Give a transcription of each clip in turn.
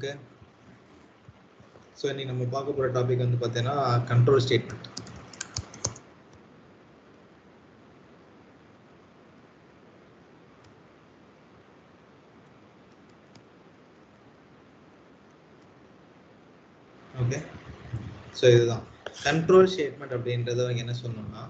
Okay. So இன்னைக்கு நம்ம பார்க்க போற டாபிக் வந்து பார்த்தீங்கன்னா கண்ட்ரோல் ஸ்டேட்மெண்ட். ஓகே. ஸோ இதுதான் கண்ட்ரோல் ஸ்டேட்மெண்ட் அப்படின்றத அவங்க என்ன சொன்னோம்னா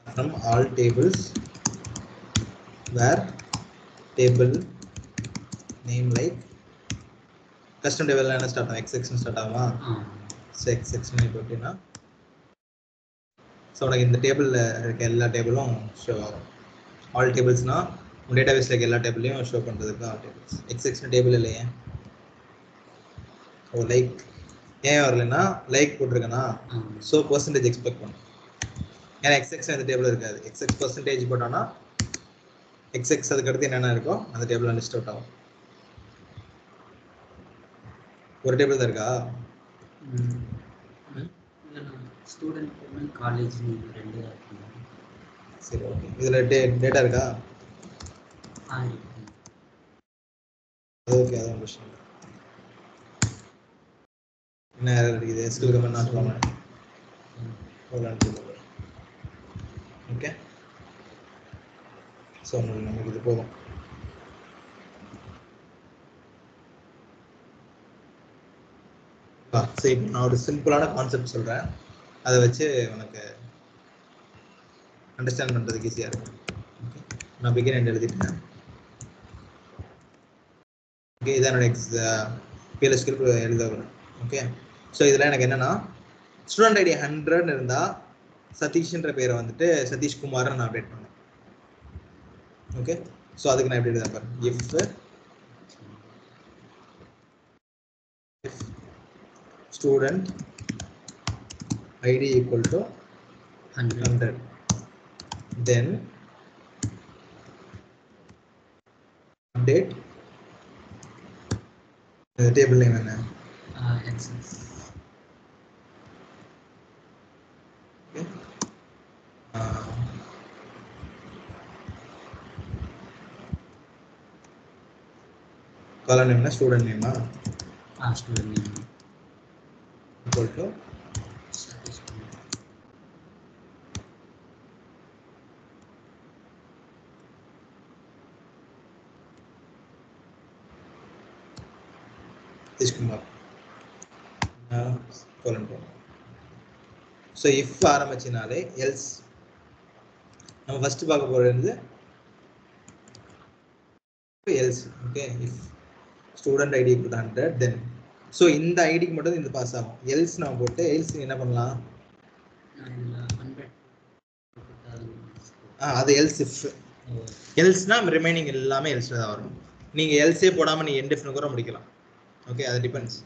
from all tables where table name like custom table என்ன ஸ்டார்ட் ஆகும் x section ஸ்டார்ட் ஆகுமா so x section போட்டினா ஸோ உனக்கு இந்த டேபிளில் இருக்க எல்லா டேபிளும் ஷோ ஆகும். ஆல் டேபிள்ஸ்னா உங்கள் டேட்டாபேஸில் இருக்க எல்லா டேபிளையும் ஷோ பண்ணுறதுக்கு தான் all tables. X section table இல்லையே ஓ லைக் ஏன் வரலைன்னா லைக் போட்டிருக்கேன்னா ஸோ பர்சன்டேஜ் எக்ஸ்பெக்ட் பண்ணும். ஏன்னா xx அந்த டேபிள் இருக்காது. xx பர்சன்டேஜ் போட்டோம்னா xx அதுக்கு அடுத்து என்னென்ன இருக்கோ அந்த டேபிள் லிஸ்ட் அவுட் ஆகும். ஒரு டேபிள் தான் இருக்கா? ஸ்டூடெண்ட் காலேஜ் ரெண்டு தான் இருக்கு. சரி ஓகே. இதில் டேட்டா இருக்கா? அது ஓகே, அதான் கொஸ்டின். என்ன இருக்குது? Skill comment not common. Okay, so நமக்கு இது போதும். சரி, இப்போ நான் ஒரு சிம்பிளான கான்செப்ட் சொல்கிறேன், அதை வச்சு உனக்கு அண்டர்ஸ்டாண்ட் பண்ணுறதுக்கு ஈஸியாக இருக்கும். ஓகே, நான் பிகின் அண்ட் எழுதிட்டேன். ஓகே, இதான் என்னோட பிஎல்எஸ் ஸ்கிரிப்ட் எழுத வரேன். ஓகே, ஸோ இதில் எனக்கு என்னென்னா ஸ்டூடெண்ட் ஐடி 100 இருந்தால் சதீஷ்ன்ற பேரை வந்துட்டு சதீஷ்குமார்னு நான் அப்டேட் பண்ணேன். ஓகே, ஸோ அதுக்கு நான் எப்படி எழுத பாருங்க. if student id equal to 100, then update table name என்ன? xx. Okay, column name என்ன? student name student name equal to Kumar colon. So if ஆரம்பிச்சினாலே else நம்ம ஃபர்ஸ்ட் பார்க்க போறது else. Okay, if student id equal to 100, then so இந்த ஐடிக்கு மட்டும் இந்த pass ஆகும். else நான் போட்டு else என்ன பண்ணலாம்? அது else if elseனா ரிமைனிங் எல்லாமே else தான் வரும். நீங்க else போடாம நீ end if கூட முடிக்கலாம். ஓகே, அது டிபெண்ட்ஸ்.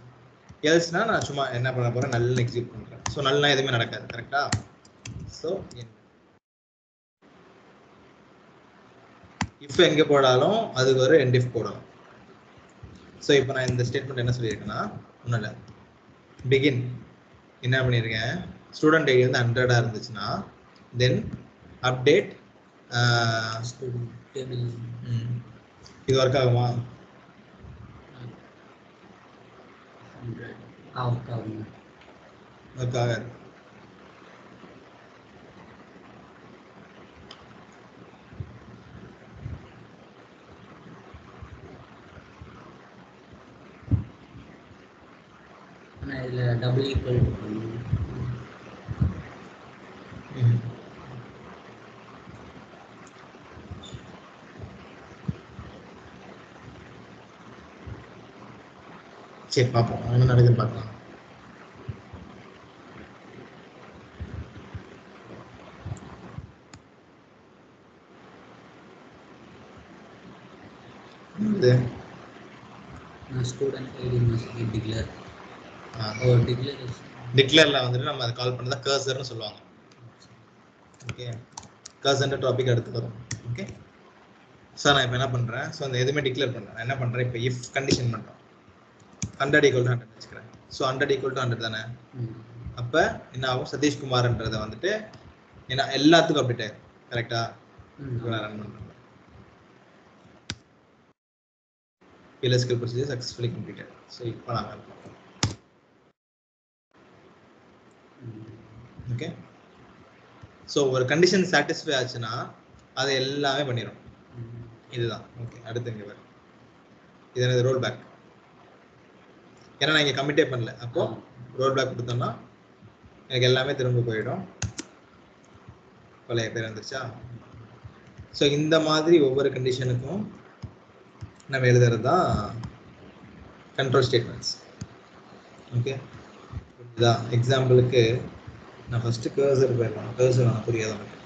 எல்ஸ்னா நான் சும்மா என்ன பண்ண போறேன், நல் எக்ஸிக்யூட் பண்றேன். ஸோ நல்னா எதுவுமே நடக்காது. கரெக்டா? ஸோ இஃப் எங்கே போடாலும் அதுக்கு ஒரு எண்ட் இஃப் போடணும். ஸோ இப்போ நான் இந்த ஸ்டேட்மெண்ட் என்ன சொல்லியிருக்கேன்னா, ஒன்றும் இல்லை, பிகின் என்ன பண்ணியிருக்கேன், ஸ்டூடெண்ட் ஐடி வந்து 100 இருந்துச்சுன்னா தென் அப்டேட் இது ஒர்க் ஆகுமா? ஒர்க் ஆகாது. இதுல டபுள் ஈக்குவல் சரி பார்ப்போம் என்ன நடக்குதுன்னு பார்க்கலாம். Student ID must be declare. டிக்ளேர்ல வந்துட்டு நம்ம அதை கால் பண்ணதா கர்சர்னு சொல்லுவாங்க. ஓகே, கர்சர் டாபிக் அடுத்து வரும். ஓகே, சார் நான் இப்போ என்ன பண்ணுறேன், ஸோ அந்த எதுவுமே டிக்ளேர் பண்ணுறேன். நான் என்ன பண்ணுறேன், இப்போ இஃப் கண்டிஷன் பண்ணுறோம் 100 ஈக்குவல் டு 100 வச்சுக்கிறேன். ஸோ 100 ஈக்குவல் டு 100 தானே. அப்போ என்ன ஆகும், சதீஷ்குமார்ன்றதை வந்துட்டு ஏன்னா எல்லாத்துக்கும் அப்டேட் ஆகும். கரெக்டா? நான் ரன் பண்ணுறேன். PLS skill procedure successfully completed. So இப்போ நாங்கள் இருக்கோம். ஓகே, ஸோ ஒரு கண்டிஷன் சாட்டிஸ்ஃபை ஆச்சுன்னா அது எல்லாமே பண்ணிடும். இதுதான். ஓகே, அடுத்து இங்கே வரும், இது எனது ரோல் பேக். ஏன்னா நான் இங்கே கமிட்டே பண்ணல, அப்போ ரோல் பேக் கொடுத்தோம்னா எனக்கு எல்லாமே திரும்ப போயிடும். பழைய பேர் வந்துருச்சா? ஸோ இந்த மாதிரி ஒவ்வொரு கண்டிஷனுக்கும் நம்ம எழுதுறது தான் கண்ட்ரோல் ஸ்டேட்மெண்ட்ஸ். ஓகே, இதுதான் எக்ஸாம்பிளுக்கு நான் ஃபஸ்ட்டு கர்சர் போயிடலாம். கர்சர் நான் புரியாத மட்டும்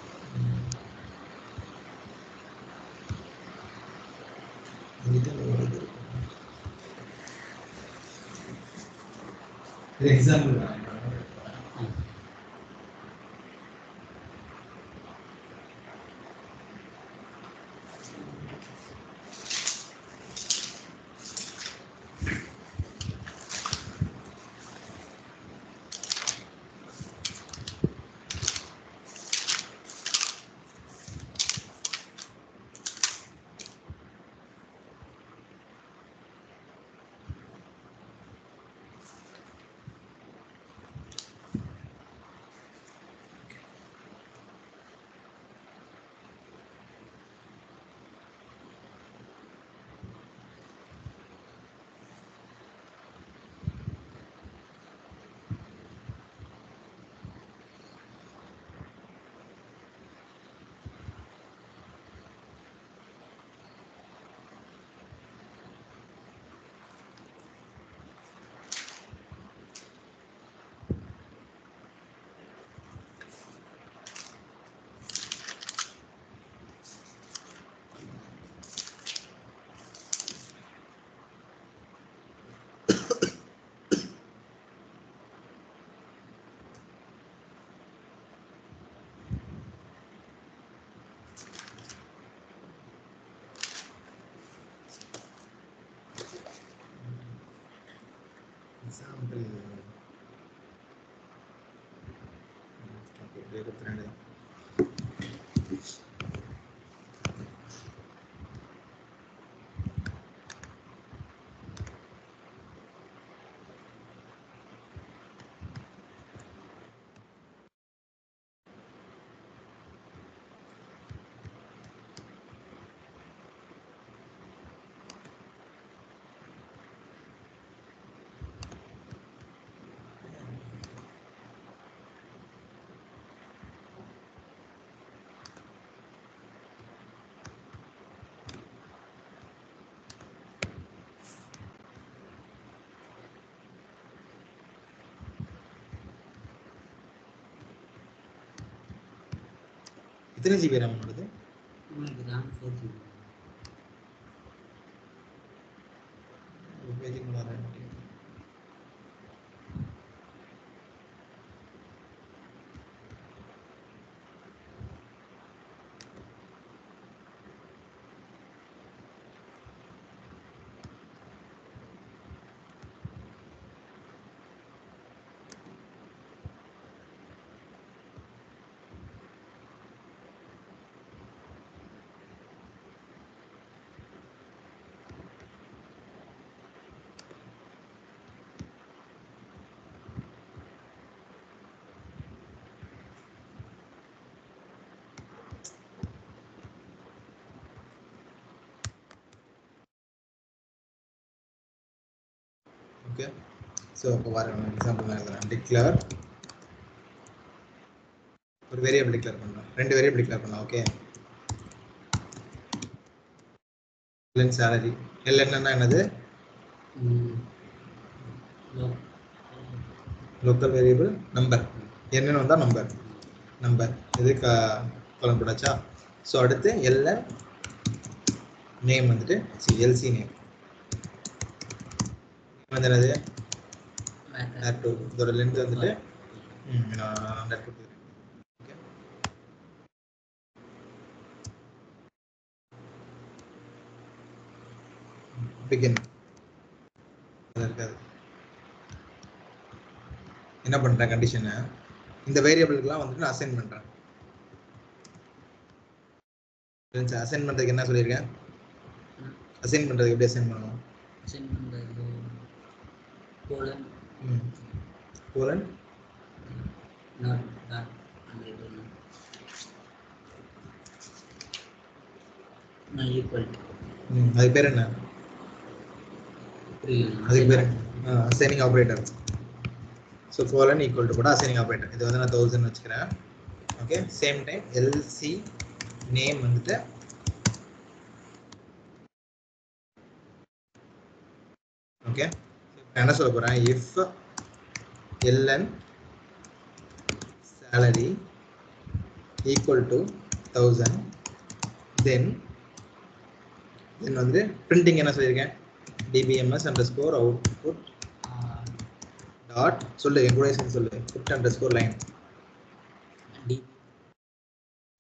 இது எக்ஸாம்பிள் தான். எக்ஸாம்பிள் ஓகே கொடுத்துறேன். எத்தனை ஜிபி ரேம் வருது? உங்களுக்கு RAM 4GB. ஒரு பேஜுக்கு மேலே வரேன். ஓகே, ஸோ இப்போ பாருங்க எக்ஸாம்பிள் நான் எழுதுறேன். டிக்ளேர் ஒரு வேரியபிள் டிக்ளேர் பண்ணலாம், 2 வேரியபிள் டிக்ளேர் பண்ணலாம். Okay, LN salary. எல்என்னா என்னது? Local variable number. என்னன்னு வந்தால் நம்பர் இது காலம் போடாச்சா? ஸோ அடுத்து எல்என் நேம் வந்துட்டு எல்சி நேம் வந்து என்னது? வேர்2. இதோட லென்த் வந்துட்டு நான் கொடுத்துருக்கேன். ஓகே, பிகின் இருக்காது. என்ன பண்றேன்? கண்டிஷனை இந்த வேரியபிளுக்குலாம் வந்துட்டு நான் அசைன் பண்றேன். அசைன் பண்றதுக்கு என்ன சொல்லியிருக்கேன்? அசைன் பண்றதுக்கு எப்படி அசைன் பண்ணணும்? அசைன் பண்றது கோலன் கோலன் நாட் டாட் அந்த இது நான் ஈக்குவல் அது பேர் என்ன? அதுக்கு பேர் assigning operator. So colon equal to கூட அசைனிங் ஆப்ரேட்டர். இது வந்து நான் 1000 வச்சுக்கிறேன். Okay, same time LC name வந்துட்டு ஓகே. என்ன சொல்ல போறேன்? If LN salary equal to 1000 then வந்து printing என்ன சொல்லியிருக்கேன்? dbms underscore output dot சொல்லு, என் கூட சேர்ந்து சொல்லு. put underscore line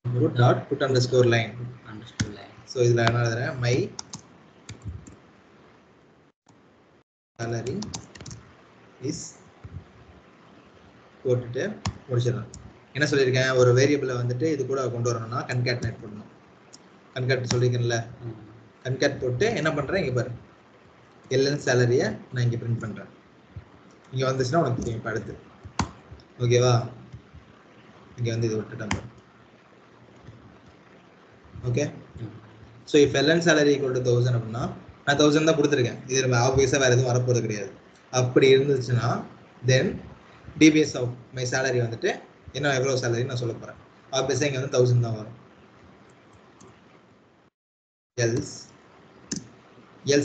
put dot put underscore line. So இதில் என்ன எழுதுறேன்? my salary is போட்டுட்டு முடிச்சிடலாம். என்ன சொல்லியிருக்கேன்? ஒரு வேரியபிளை வந்துட்டு இது கூட கொண்டு வரணும்னா கன்கேட்னேட் பண்ணணும். கன்கேட் சொல்லியிருக்கேன்ல, கன்கேட் போட்டு என்ன பண்ணுறேன்? இங்கே பாரு, எல்என் சேலரியை நான் இங்கே பிரிண்ட் பண்ணுறேன். இங்கே வந்துச்சுன்னா உனக்கு தெரியும். இப்போ அடுத்து ஓகேவா? இங்கே வந்து இது விட்டுட்டாங்க. ஓகே, ஸோ இப்போ எல்என் சேலரி ஈக்குவல் டு 1000 அப்படின்னா நான் 1000 தான் கொடுத்துருக்கேன். இது ஆப்வியஸாக வேறு எதுவும் வரப்போகிறது கிடையாது. அப்படி இருந்துச்சுன்னா தென் டிபிஎஸ் ஆஃப் மை சேலரி வந்துட்டு என்ன எவ்வளோ சேலரின்னு நான் சொல்ல போகிறேன். ஆப்வியஸாக இங்கே வந்து 1000 தான் வரும். எல்ஸ்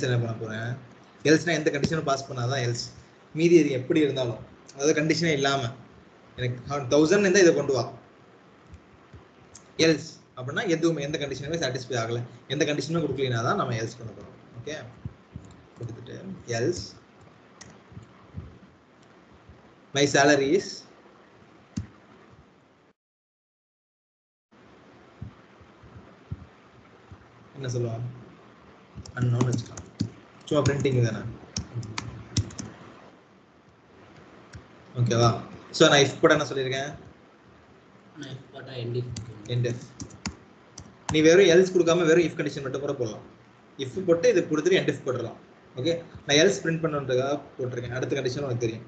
என்ன பண்ண போகிறேன்? எல்ஸ்னால் எந்த கண்டிஷனும் பாஸ் பண்ணாதான் எல்ஸ். மீதி இது எப்படி இருந்தாலும், அதாவது கண்டிஷனே இல்லாமல் எனக்கு 1000 இருந்தால் இதை கொண்டு வா. எல்ஸ் அப்படின்னா எதுவுமே எந்த கண்டிஷனுமே சாட்டிஸ்ஃபை ஆகலை, எந்த கண்டிஷனும் கொடுக்கலினா தான் நம்ம எல்ஸ் பண்ண போகிறோம். ஓகே, கொடுத்துட்டு எல்ஸ் மை சேலரி இஸ் என்ன சொல்லுவாங்க? அன்னோன்னு வச்சுக்கலாம். சும்மா பிரிண்டிங் தானே. ஓகேவா? ஸோ நான் இஃப் போட என்ன சொல்லியிருக்கேன்? நான் if போட்டா end if end if. நீ வெறும் எல்ஸ் கொடுக்காம வெறும் இஃப் கண்டிஷன் மட்டும் கூட போடலாம். இஃப் போட்டு இது கொடுத்துட்டு end if போட்டுடலாம். ஓகே, நான் எல்ஸ் பிரிண்ட் பண்ணுறதுக்காக போட்டிருக்கேன். அடுத்த கண்டிஷன் உனக்கு தெரியும்.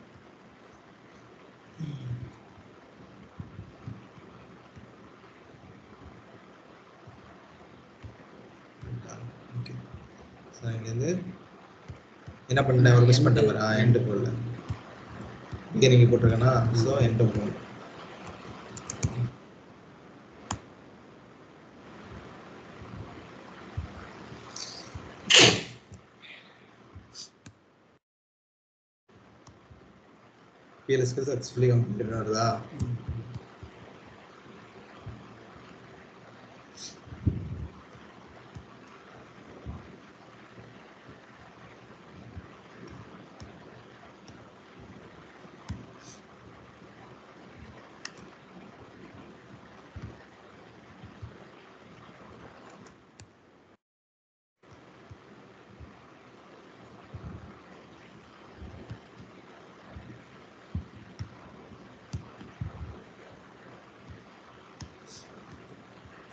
ஓகே, ஸோ இங்கேருந்து என்ன பண்ணேன், ஒரு மிஸ் பண்ணிட்டேன் பாரு. எண்டு போடல, இங்கே நீங்கள் போட்டிருக்கேன்னா, ஸோ எண்டு போடணும். PLSQ successfully completed வருதா?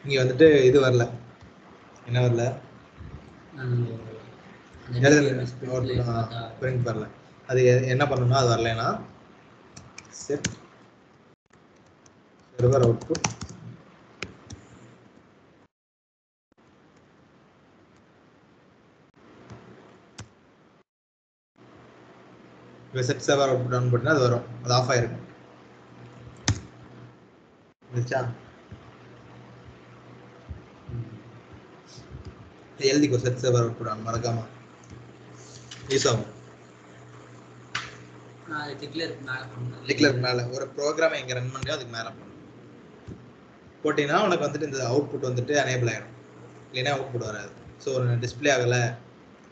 இங்கே வந்துட்டு இது வரல, என்ன வரல, பிரிண்ட் வரல. அது என்ன பண்ணணும்னா, அது வரலைன்னா set server output set server output on பண்ணினா அது வரும், அது ஆஃப் ஆயிருக்கும். எழுதிக்கோ, செட் சர்வர் அவுட்புட் ஆன், மறக்காம யூஸ் ஆகும். டிக்ளேர் மேலே ஒரு ப்ரோக்ராம் எங்கே ரன் பண்ணியோ அதுக்கு மேலே போட்டிங்கன்னா உனக்கு வந்துட்டு இந்த அவுட்புட் வந்துட்டு எனேபிள் ஆகிடும், இல்லைன்னா அவுட்புட் வராது. ஸோ ஒரு டிஸ்பிளே ஆகலை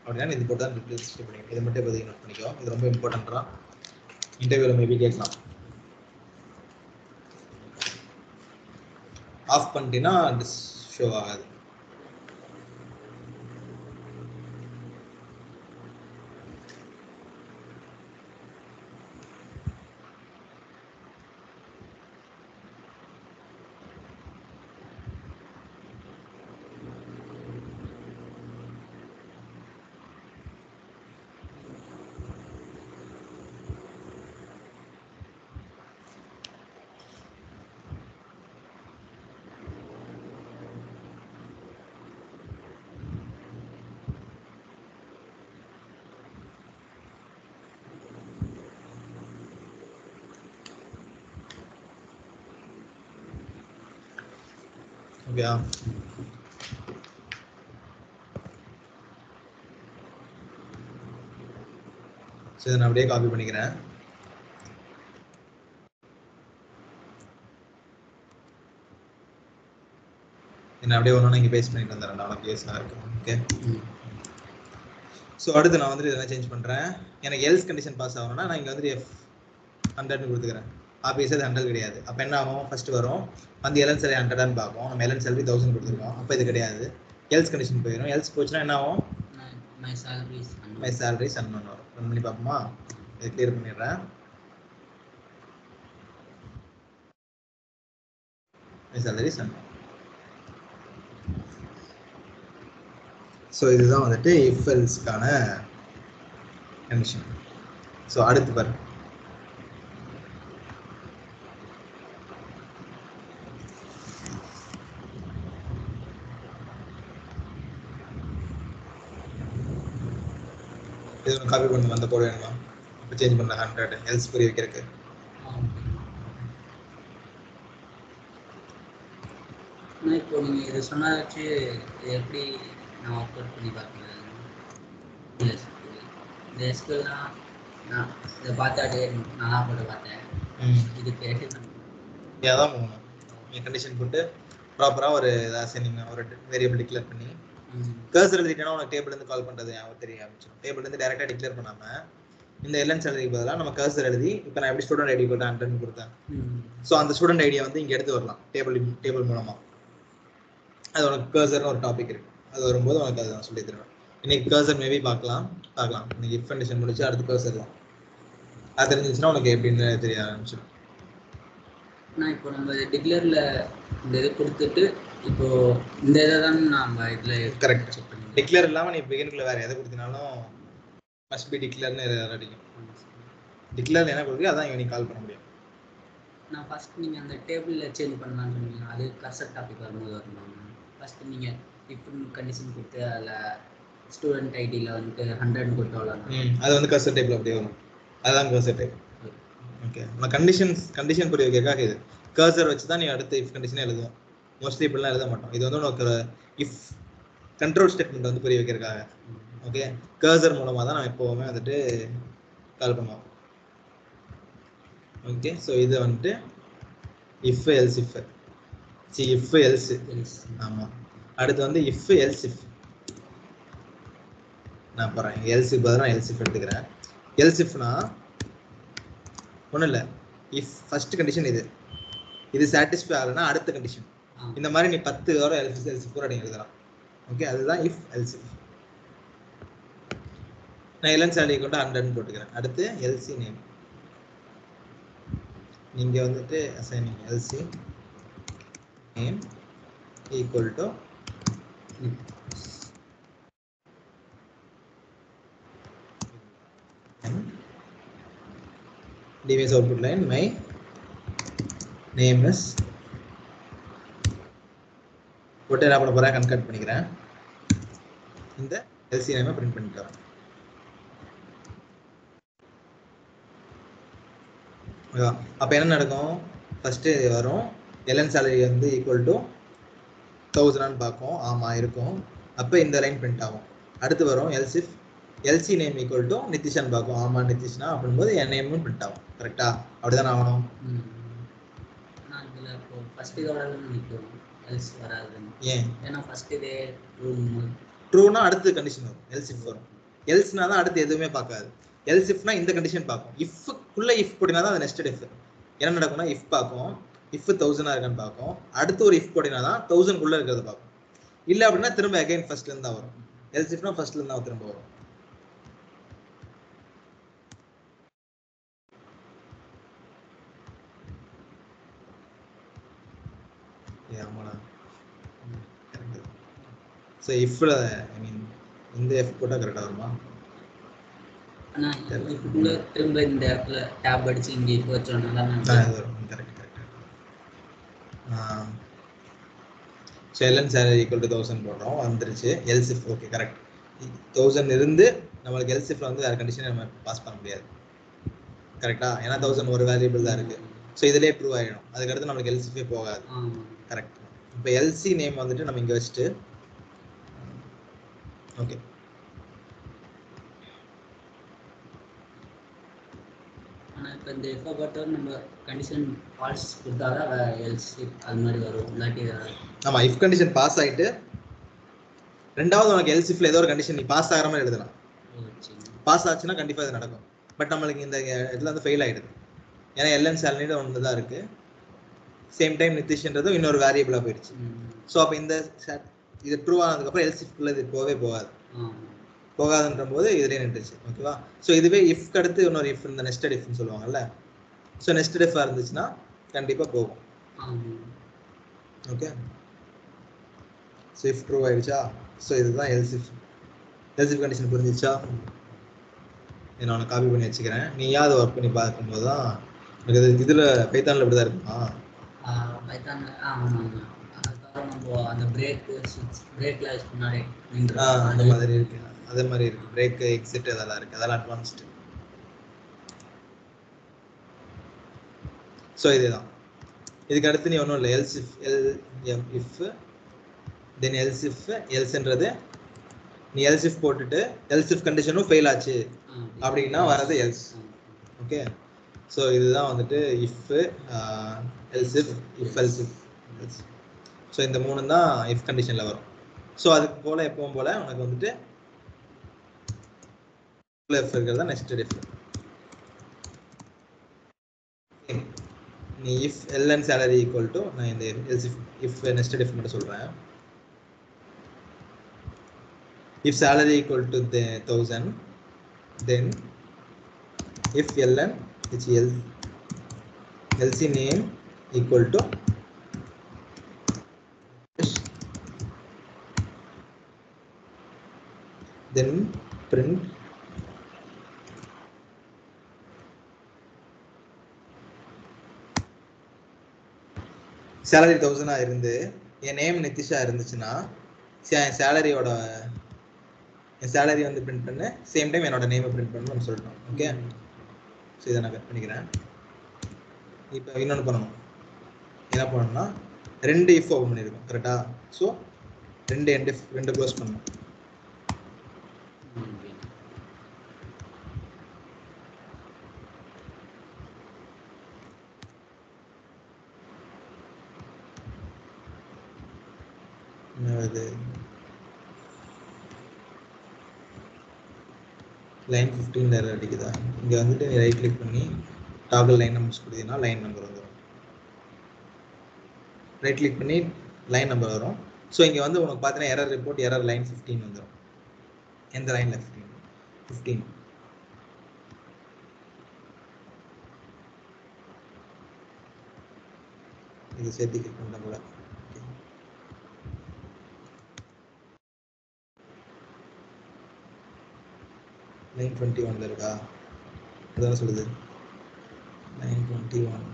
அப்படின்னா இது போட்டு தான் டிஸ்பிளே பண்ணிக்கணும். இதை மட்டும் இப்போதைக்கு நோட் பண்ணிக்கோ, இது ரொம்ப இம்பார்ட்டன்ட்ரா. இன்டர்வியூவில் மேபி கேட்கலாம். ஆஃப் பண்ணிட்டீங்கன்னா ஷோ ஆகாது. ஓகேயா? சரி, நான் அப்படியே காப்பி பண்ணிக்கிறேன். என்ன அப்படியே ஒன்று இங்கே பேஸ்ட் பண்ணிட்டு வந்துடுறேன், உனக்கு யூஸாக இருக்கும். ஓகே, ஸோ அடுத்து நான் வந்துட்டு இதெல்லாம் சேஞ்ச் பண்ணுறேன். எனக்கு எல்ஸ் கண்டிஷன் பாஸ் ஆகணும்னா நான் இங்கே வந்துட்டு F100 கொடுத்துக்கிறேன். ஆப்வியஸாக அது 100 கிடையாது. அப்போ என்ன ஆகும், ஃபர்ஸ்ட் வரும் வந்து எல்என் சேலரி 100 பார்ப்போம். நம்ம எல்என் சேலரி 1000 கொடுத்துருக்கோம். அப்போ இது கிடையாது, எல்ஸ் கண்டிஷன் போயிடும். எல்ஸ் போச்சுன்னா என்ன ஆகும், மை சேலரி அன்னோன் வரும். ரன் பண்ணி பார்ப்போமா? இதை கிளியர் பண்ணிடுறேன். My salary unknown. ஸோ இதுதான் வந்துட்டு இஃப் எல்ஸ்க்கான கண்டிஷன். ஸோ அடுத்து பாரு, இது ஒன்று காப்பி பண்ணி வந்த போட வேணுமா? இப்போ சேஞ்ச் பண்ண 100 எல்ஸ் புரிய வைக்கிறதுக்கு. இப்போ நீங்கள் இதை சொன்னாச்சு எப்படி நான் ஒர்க் அவுட் பண்ணி பார்க்குறேன். இந்த எஸ்கியூலாம் நான் இதை பார்த்தாலே நல்லா போட்டு பார்த்தேன். இதுக்கு அதான் போகணும். நீங்கள் கண்டிஷன் போட்டு ப்ராப்பராக ஒரு இதாக நீங்கள் ஒரு வேரியபிள் டிக்ளேர் பண்ணி கர்சர் எழுதிட்டேன்னா உனக்கு டேபிள்லேருந்து கால் பண்ணுறது ஞாபகம் தெரிய ஆரம்பிச்சிடும். டேபிள்லேருந்து டேரெக்டாக டிக்ளேர் பண்ணாமல் இந்த எல்என் சேலரிக்கு பதிலாக நம்ம கர்சர் எழுதி, இப்போ நான் எப்படி ஸ்டூடெண்ட் ஐடி போட்டு 100 கொடுத்தேன். ஸோ அந்த ஸ்டூடெண்ட் ஐடியை வந்து இங்கே எடுத்து வரலாம் டேபிள் மூலமாக. அது உனக்கு கர்சர்னு ஒரு டாபிக் இருக்குது, அது வரும்போது உனக்கு அதை நான் சொல்லி தருவேன். இன்னைக்கு கர்சர் மேபி பார்க்கலாம். இன்னைக்கு இஃப் கண்டிஷன் முடிச்சு அடுத்து கர்சர்லாம். அது தெரிஞ்சிச்சுன்னா உனக்கு எப்படின்னு தெரிய ஆரம்பிச்சிடும். நான் இப்போ நம்ம டிக்ளேரில் இந்த இது கொடுத்துட்டு இப்போ இந்த இதை தான் நம்ம இதில் கரெக்ட் செக் பண்ணி டிக்ளேர் இல்லாமல் நீ பிகினுக்குள்ள வேறு எதை கொடுத்தினாலும் மஸ்ட் பி டிக்ளேர்னு அடிக்கும். டிக்ளேர் என்ன கொடுக்குது அதான் இவன் நீ கால் பண்ண முடியும். நான் ஃபஸ்ட் நீங்கள் அந்த டேபிளில் சேஞ்ச் பண்ணலான்னு சொன்னீங்க, அது கர்சர் டாபிக் வரும்போது வரணும். ஃபஸ்ட்டு நீங்கள் இஃப் கண்டிஷன் கொடுத்து அதில் ஸ்டூடெண்ட் ஐடியில் வந்துட்டு 100 கொடுத்து வரலாம். அது வந்து கர்சர் டைப்பில் அப்படியே வரும். அதுதான் கர்சர் டைப். ஓகே, நம்ம கண்டிஷன் புரிய வைக்கிறதுக்காக இது கர்சர் வச்சு தான் நீ அடுத்த இஃப் கண்டிஷனே எழுதுவோம். மோஸ்ட்லி இப்படிலாம் எழுத மாட்டோம். இது வந்து உனக்கு இஃப் கண்ட்ரோல் ஸ்டேட்மெண்ட் வந்து புரிய வைக்கிறதுக்காக. ஓகே, கர்சர் மூலமாக தான் நம்ம எப்போவுமே வந்துட்டு கால் பண்ணுவோம். ஓகே, ஸோ இது வந்துட்டு if else if if else. ஆமாம், அடுத்து வந்து இஃப் எல்ஸ் இஃப். நான் போகிறேன் எல்ஸ் இஃப் பதிலாக எல்ஸ் இஃப் எடுத்துக்கிறேன். எல்ஸ் இஃப்னா ஒன்றும் இல்லை, இஃப் ஃபர்ஸ்ட் கண்டிஷன் இது சாட்டிஸ்ஃபை ஆகலைன்னா அடுத்த கண்டிஷன். இந்த மாதிரி நீ 10 வர எல்ஸ் எல்ஸ் பூரா நீங்கள் எழுதலாம். ஓகே, அதுதான் இஃப் எல்ஸ் இஃப். நான் எல்என் சேலரி கொண்டு 100 போட்டுக்கிறேன். அடுத்து எல்சி நேம். நீங்கள் வந்துட்டு assigning LC name equal to device output line my name is போட்டு என்ன பண்ண போகிறேன், கன்கட் பண்ணிக்கிறேன். இந்த எல்சி நேமை பிரிண்ட் பண்ணிக்கிறேன். அப்போ என்ன நடக்கும், ஃபஸ்ட்டு வரும் எல்என் சேலரி வந்து ஈக்குவல் டு 1000 பார்க்கும். ஆமாம் இருக்கும். அப்போ இந்த லைன் பிரிண்ட் ஆகும். அடுத்து வரும் எல்சிஃப் எல்சி நேம் ஈக்குவல் டு நிதிஷான் பார்க்கும். ஆமாம் நிதிஷ்னா அப்படின்போது என் நேமும் பிரிண்ட் ஆகும். கரெக்டா? அப்படிதான் ஆகணும். ஏன்? ஏன்னா ஃபர்ஸ்ட் இதே ட்ரூனா அடுத்த கண்டிஷன் வரும், எல்சிஃப் வரும். எல்ஸ்னா தான் அடுத்து எதுவுமே பார்க்காது. எல்சிஃப்னா இந்த கண்டிஷன் பார்க்கும். இஃப்க்குள்ள இஃப் போட்டினா தான் அது நெஸ்டட் இஃப். என்ன நடக்கும்னா இஃப் பார்க்கும், இஃப் 1000 இருக்கான்னு பார்க்கும். அடுத்து ஒரு இஃப் போட்டினா தான் 1000க்குள்ள இருக்கிறத பார்க்கும். இல்லை அப்படின்னா திரும்ப அகைன் ஃபர்ஸ்ட்லேருந்து தான் வரும். எல்சிஃப்னா ஃபர்ஸ்ட்லேருந்து தான் திரும்ப வரும். ஸோ இஃப்ல ஐ மீன் இந்த எஃப் போட்டால் கரெக்டாக வருமா? ஆனால் இதுக்குள்ளே திரும்ப இந்த இடத்துல டேப் அடிச்சு இங்கே இப்போ வச்சோன்னா வரும். Correct correct. So LN salary equal to 1000 போடுறோம், வந்துருச்சு. Elsif okay correct. 1000 இருந்து நம்மளுக்கு எல்சிஃப்ல வந்து வேறு கண்டிஷன் நம்ம பாஸ் பண்ண முடியாது. கரெக்டா? ஏன்னா 1000 ஒரு வேல்யூபிள் தான் இருக்குது. ஸோ இதிலே ப்ரூவ் ஆகிடும். அதுக்கடுத்து நம்மளுக்கு எல்சிஃபே போகாது. கரெக்ட். இப்போ எல்சி நேம் வந்துட்டு நம்ம இங்கே வச்சுட்டு ஓகே ஆனால் இப்போ இந்த எஃபை பொறுத்தவரை நம்ம கண்டிஷன் ஃபால்ஸ் கொடுத்தா தான் எல்சி அது மாதிரி வரும். இல்லாட்டி ஆமாம், இஃப் கண்டிஷன் பாஸ் ஆகிட்டு ரெண்டாவது உனக்கு எல்சிஃப்ல ஏதோ ஒரு கண்டிஷன் நீ பாஸ் ஆகிற மாதிரி எழுதலாம். பாஸ் ஆச்சுன்னா கண்டிப்பாக இது நடக்கும். பட் நம்மளுக்கு இந்த இதில் வந்து ஃபெயில் ஆகிடுது. ஏன்னா எல்என் சேலரி ஒன்று தான் இருக்குது. சேம் டைம் நிதிஷ்ன்றதும் இன்னொரு வேரியபிளாக போயிடுச்சு. ஸோ அப்போ இந்த இது ட்ரூ ஆனதுக்கப்புறம் எல்சிஃப்ல இது போகாதுன்ற போது இதுலேயே நின்றுச்சு. ஓகேவா? ஸோ இதுவே இஃப்க்கு அடுத்து இன்னொரு இஃப், இந்த நெஸ்டட் இஃப்னு சொல்லுவாங்கல்ல. ஸோ நெஸ்டட் இஃபாக இருந்துச்சுன்னா கண்டிப்பாக போகும். ஓகே, ஸோ இஃப் ட்ரூ ஆகிடுச்சா? ஸோ இதுதான் எல்சிஃப் கண்டிஷன் புரிஞ்சிச்சா? நான் உனக்கு காப்பி பண்ணி வச்சுக்கிறேன். நீ யாவது ஒர்க் பண்ணி பார்க்கும்போது தான் எனக்கு இதில் பைத்தானில் இப்படி தான் இருக்குமா? அந்த மாதிரி இருக்கு. அதே மாதிரி இருக்கு. பிரேக், எக்ஸிட் அதெல்லாம் இருக்கு. அதெல்லாம் அட்வான்ஸ்டு. ஸோ இதுதான். இதுக்கு அடுத்து நீ ஒன்றும் இல்லை, எல்சிஃப் இஃப் தென் எல்சிஃப் எல்ஸ்ன்றது நீ எல்சிஃப் போட்டுட்டு எல்சிஃப் கண்டிஷனும் ஃபெயில் ஆச்சு அப்படின்னா வரது எல்ஸ். ஓகே, ஸோ இதுதான் வந்துட்டு if elsif if elsif. So இந்த 3 தான் இஃப் கண்டிஷனில் வரும். ஸோ அதுக்கு போல் எப்பவும் போல் உனக்கு வந்துட்டு இஃப் இருக்கிறது தான் நெஸ்டட் இஃப். நீ if LN salary equal to, நான் இந்த எல்சிஃப் இஃப் நெஸ்டட் இஃப் மட்டும் சொல்கிறேன். If salary equal to 1000 then if ln which lc name equal to then print salary 1000 இருந்து என் நேம் நிதிஷா இருந்துச்சுன்னா என் சேலரியோட என் சேலரி வந்து பிரிண்ட் பண்ணு சேம் டைம் என்னோட நேமை பிரிண்ட் பண்ணணும்னு சொல்லிட்டோம். ஓகே, ஸோ இதை நான் கட் பண்ணிக்கிறேன். இப்போ இன்னொன்று பண்ணணும். என்ன பண்ணணும்னா 2 if ஓப்பன் பண்ணியிருக்கோம் கரெக்டா. ஸோ 2 end if 2 க்ளோஸ் பண்ணணும். அது லைன் 15 எரர் அடிக்குதா? இங்கே வந்துட்டு நீ ரைட் கிளிக் பண்ணி டாகல் லைன் நம்பர்ஸ் கொடுத்தீங்கன்னா லைன் நம்பர் வந்துடும். ரைட் கிளிக் பண்ணி லைன் நம்பர் வரும். ஸோ இங்கே வந்து உனக்கு பார்த்தீங்கன்னா எரர் ரிப்போர்ட் எரர் லைன் 15 வந்துடும். எந்த லைனில் 15 இது சேர்த்து கிளிக் பண்ண கூட லைன் 21 இருக்கா? அதான் சொல்லுது line 21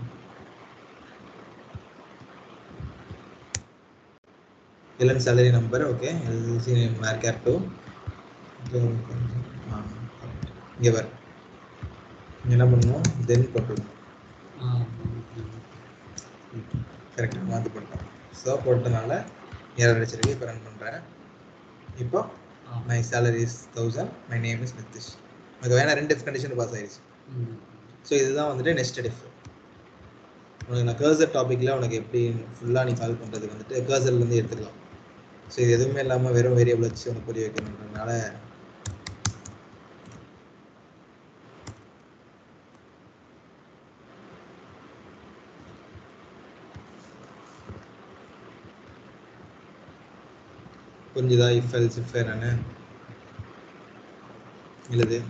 LN salary number. Okay, LC name markup 2 இங்கே வர என்ன பண்ணணும் தென் போட்டுருக்கோம். கரெக்டாக மாற்றி போட்டோம். ஸோ போட்டதுனால எரர் அடிச்சிருக்கு. இப்போ ரன் பண்ணுறேன். இப்போ my salary is 1000, my name is Nitish. எனக்கு வேணா 2 டிஃப் கண்டிஷன் பாஸ் ஆயிடுச்சு. ஸோ இதுதான் வந்துட்டு நெக்ஸ்ட் டிஃப். உனக்கு நான் கர்சர் டாப்பிக்கில் உனக்கு எப்படி ஃபுல்லாக நீ கால் பண்ணுறதுக்கு வந்துட்டு கர்சர்லேருந்து எடுத்துக்கலாம். ஸோ இது எதுவுமே இல்லாமல் வெறும் வேரியபிள் வச்சு உனக்கு புரிய வைக்கணுன்றதுனால புரிஞ்சுதா? இஃப் எல்ஸ் இஃப் நான் எழுது.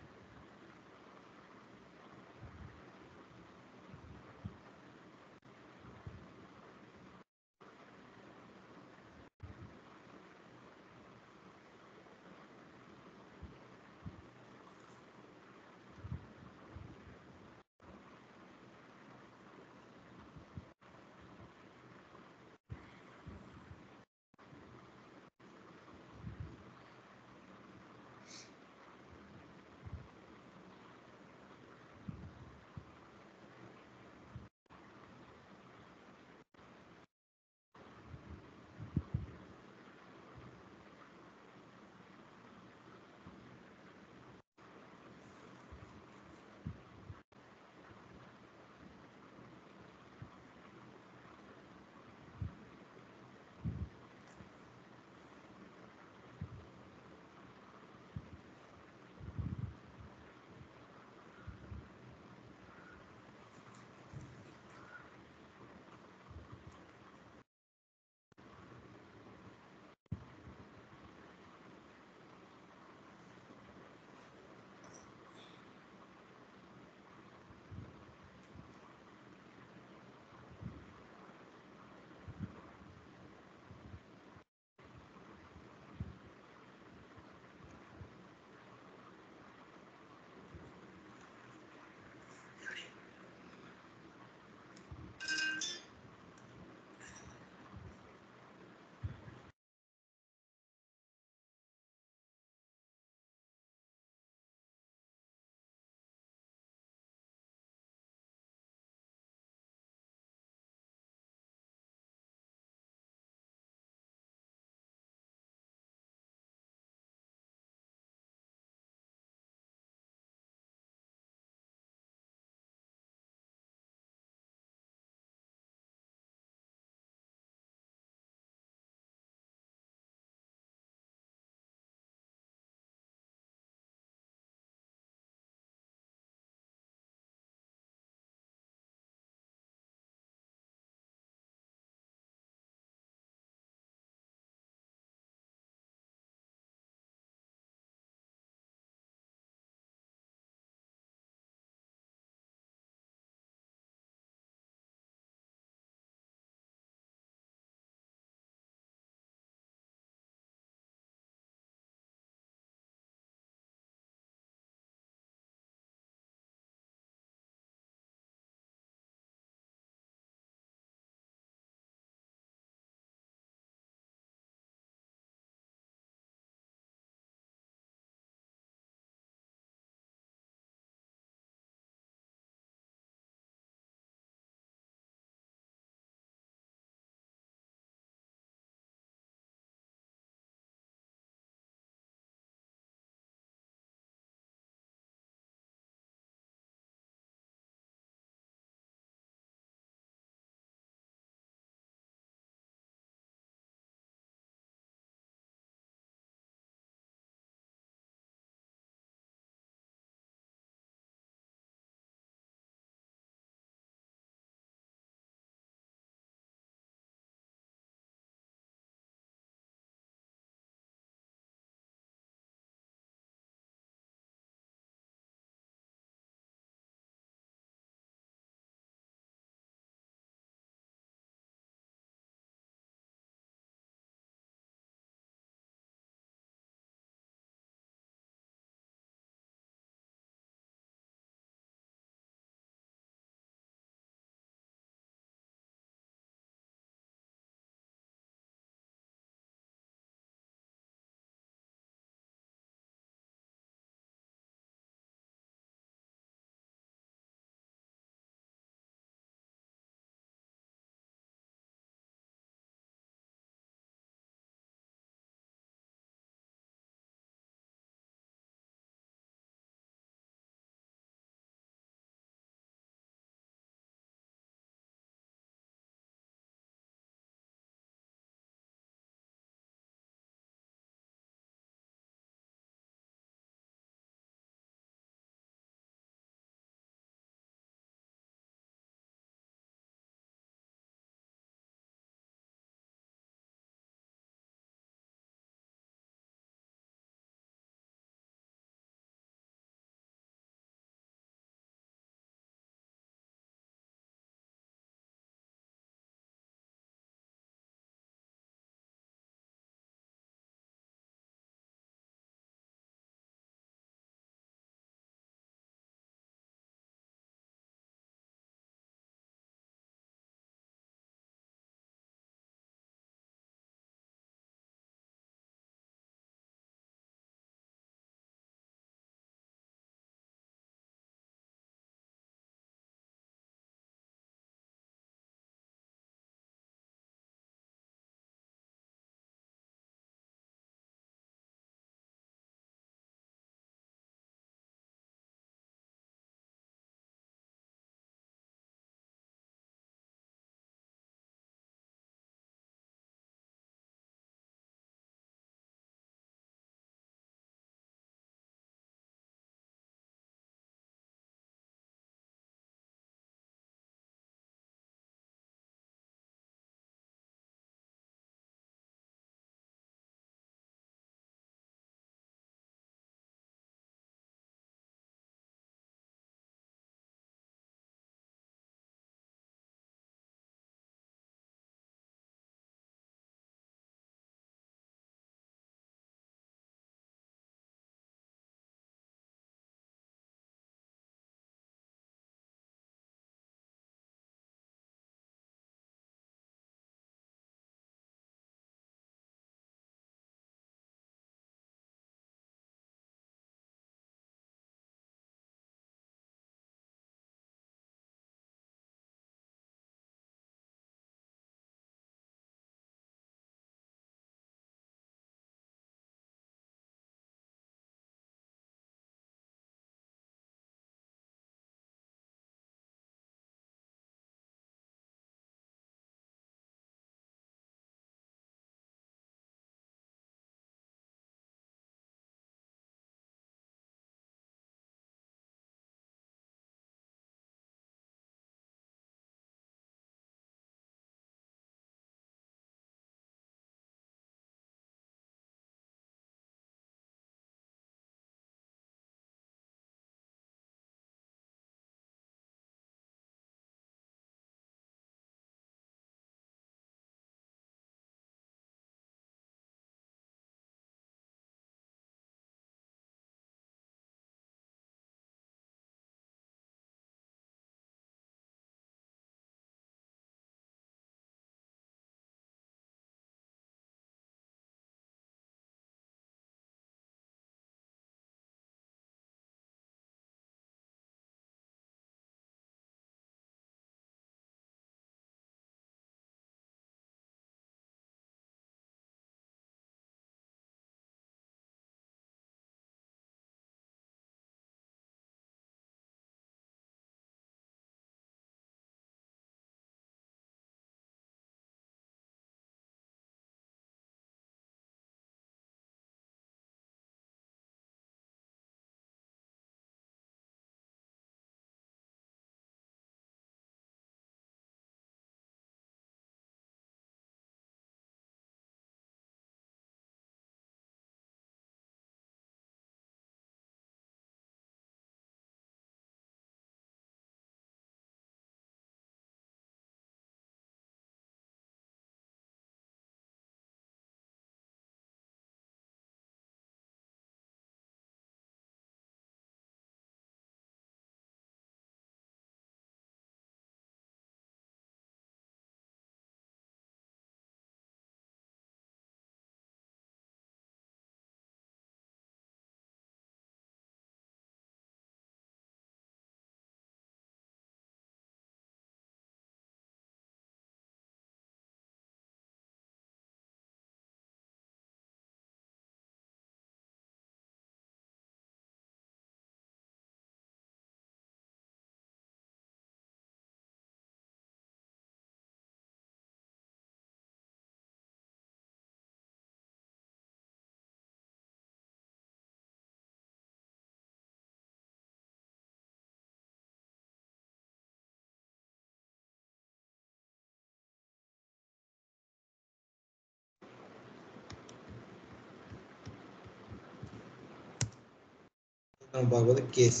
நம்ம பார்க்கும்போது கேஸ்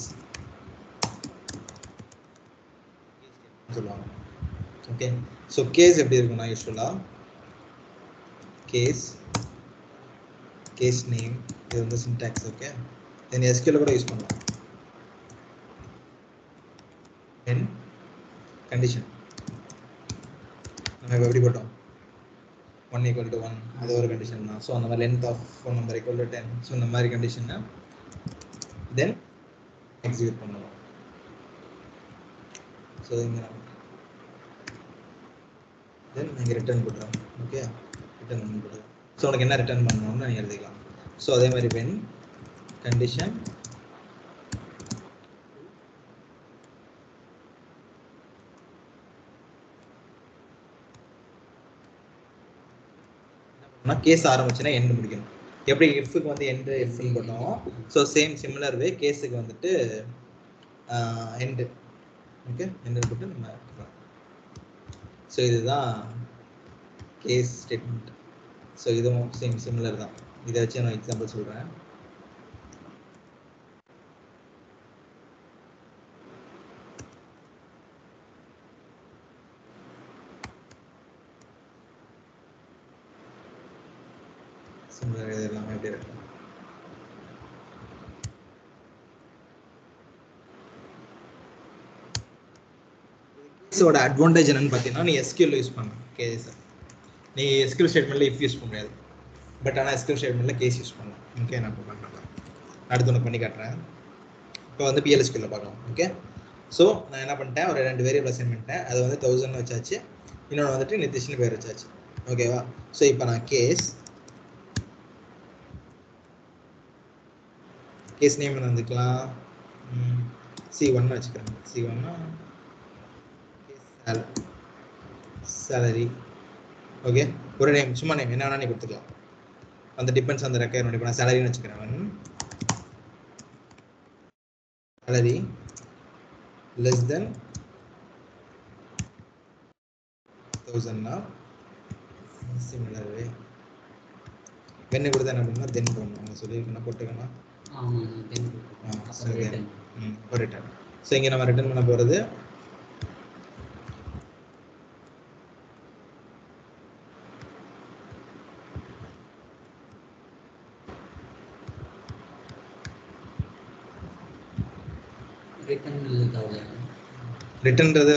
சொல்லுவாங்க. ஓகே, ஸோ கேஸ் எப்படி இருக்கும்னா யூஸ்வலாக கேஸ் நேம், இது வந்து சின்டாக்ஸ். ஓகே, தென் எஸ்கியூஎல் கூட யூஸ் பண்ணலாம். தென் கண்டிஷன் நம்ம எப்படி போட்டோம் 1 = 1, அது ஒரு கண்டிஷன் தான். ஸோ அந்த மாதிரி length of phone number = 10, so இந்த மாதிரி கண்டிஷனை தென் எக்ஸிக்யூட் பண்ணுவோம். ஸோ இங்கே நம்ம தென் நீங்கள் ரிட்டர்ன் கொடுறோம். ஓகே, ரிட்டர்ன் கொடுறோம். ஸோ உனக்கு என்ன ரிட்டர்ன் பண்ணணும்னு நீங்கள் எழுதிக்கலாம். ஸோ அதே மாதிரி வென் கண்டிஷன் கேஸ் ஆரம்பிச்சுன்னா எண்ட் முடிக்கணும். எப்படி இஃப்க்கு வந்து எண்ட் எஃப்னு போட்டோம், ஸோ சேம் சிமிலர் வே கேஸுக்கு வந்துட்டு எண்டு. ஓகே, எண்டு போட்டு நம்ம. ஸோ இதுதான் கேஸ் ஸ்டேட்மெண்ட். ஸோ இதுவும் சேம் சிமிலர் தான். இதை வச்சு நான் எக்ஸாம்பிள் சொல்கிறேன். சிமிலர் இது எல்லாமே எப்படி இருக்கு. கேஸோட அட்வான்டேஜ் என்னன்னு பார்த்தீங்கன்னா, நீ எஸ்கியூஎல் யூஸ் பண்ணலாம். கேஸ் நீ எஸ்கியூஎல் ஸ்டேட்மெண்ட்டில் இஃப் யூஸ் பண்ண முடியாது, பட் ஆனால் எஸ்கியூஎல் ஸ்டேட்மெண்ட்டில் கேஸ் யூஸ் பண்ணலாம். ஓகே, நான் இப்போ பண்ணுறேன், அடுத்து ஒன்று பண்ணி காட்டுறேன். இப்போ வந்து PLSQL பார்க்கலாம். ஓகே, ஸோ நான் என்ன பண்ணிட்டேன், ஒரு 2 வேரியபிள் அசைன் பண்ணிட்டேன். அது வந்து 1000 வச்சாச்சு, இன்னொன்று வந்துட்டு நிதிஷ்னு பேர் வச்சாச்சு. ஓகேவா? ஸோ இப்போ நான் கேஸ் நேம் வந்துக்கலாம் C1 வச்சுக்கிறேன். C1 salary. ஓகே, ஒரு நேம், சும்மா நேம் என்ன வேணா நீ கொடுத்துக்கலாம். அந்த டிபெண்ட்ஸ் அந்த ரெக்கையர்மெண்ட். இப்போ நான் சேலரின்னு வச்சுக்கிறேன். சேலரி less than 1000னா சிமிலர் வே வென்னு கொடுத்தா என்ன பண்ணணும், தென் போடணும். அவங்க சொல்லியிருக்கணும், போட்டுக்கணும். ரிட்டர்ன். ஸோ இங்கே நம்ம ரிட்டர்ன் பண்ண போகிறது ரிட்டர்ன்றது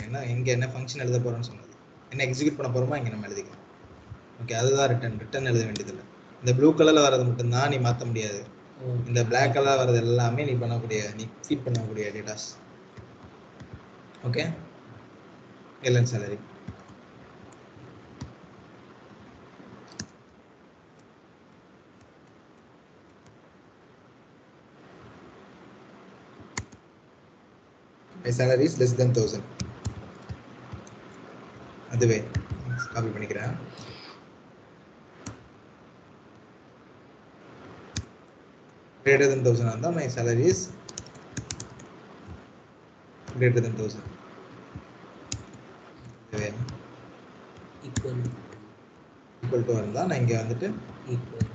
என்ன, இங்கே என்ன ஃபங்க்ஷன் எழுத போகிறோன்னு சொன்னது, என்ன எக்ஸிக்யூட் பண்ண போகிறோமா இங்கே நம்ம எழுதிக்கலாம். ஓகே, அதுதான் ரிட்டர்ன் எழுத வேண்டியதில்லை. இந்த ப்ளூ கலரில் வரது மட்டும்தான் நீ மாற்ற முடியாது. இந்த பிளாக் கலர் வரது எல்லாமே நீ பண்ணக்கூடிய, நீ ஃபீட் பண்ணக்கூடிய datas. Okay, LN salary. My salary is less than 1000. அதுவே காப்பி பண்ணிக்கிறேன். greater than 1000 இருந்தால் my salary is greater than 1000. இதுவே equal to இருந்தால் நான் இங்கே வந்துட்டு equal to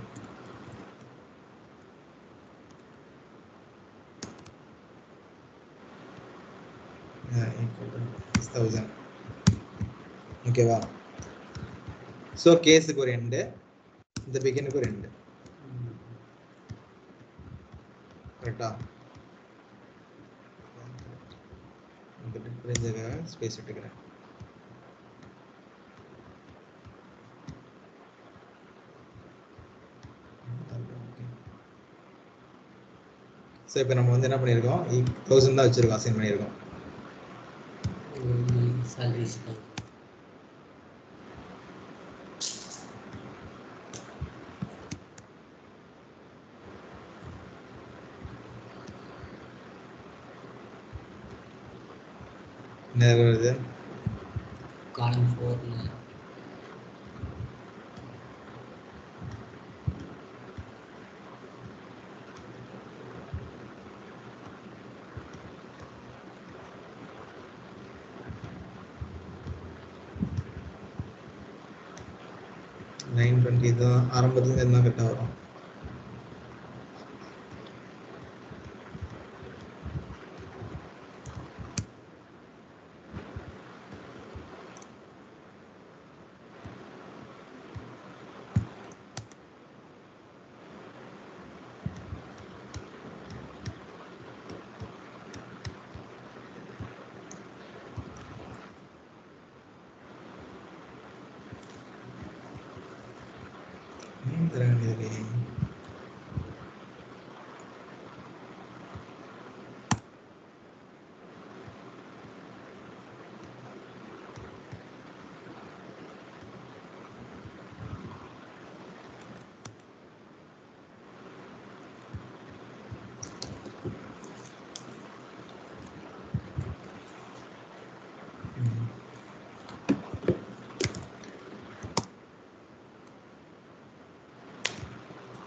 1000. ஓகேவா? ஸோ கேஸுக்கு ஒரு எண்டு, இந்த பிகினுக்கு ஒரு எண்டு. கரெக்டா? ஸ்பேஸ் விட்டுக்கிறேன். ஸோ இப்போ நம்ம வந்து என்ன பண்ணியிருக்கோம், 1000 தான் வச்சுருக்கோம், அசைன் பண்ணியிருக்கோம். என்ன வருது? காலம் 4ல தான் ஆரம்பத்துல இருந்தால் கரெக்டாக வரும்.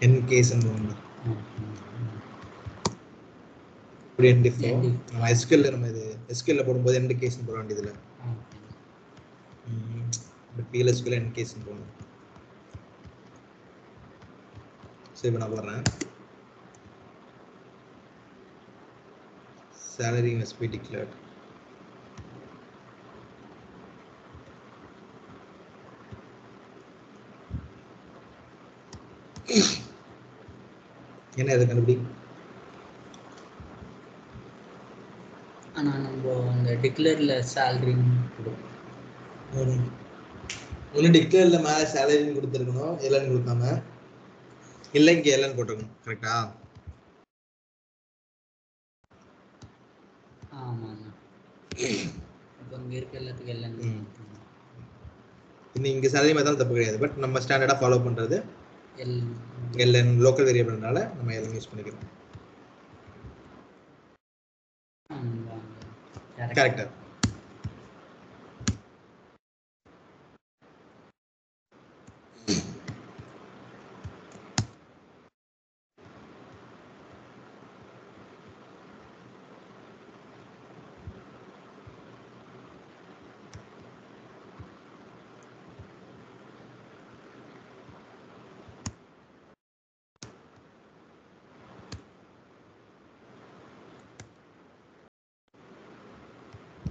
n case and one இப்படி end if நம்ம SQL ல நம்ம இது SQL ல போடும்போது end case னு போட வேண்டியதில்ல பட் PLSQL end case னு போடணும் சோ இப்போ நான் போடுறேன் salary must be declared என்ன இது கண்டுபிடி ஆனா நம்ம அந்த டிக்ளேர்ல salary கொடுப்போம் ஒன்னு டிக்ளேர்ல மேல salary கொடுத்திருக்கணும் எல்லாம் கொடுக்காம இல்ல இங்க எல்லாம் போட்டுக்கணும் கரெக்ட்டா ஆமா இப்போ இங்க இருக்க எல்லாத்துக்கும் எல்லாம் இங்க salary மாதிரி தப்பு கிடையாது பட் நம்ம ஸ்டாண்டர்டா ஃபாலோ பண்றது ln லோக்கல் வேரியபிள்னால நம்ம ln யூஸ் பண்ணிக்கிறோம் கரெக்ட்டா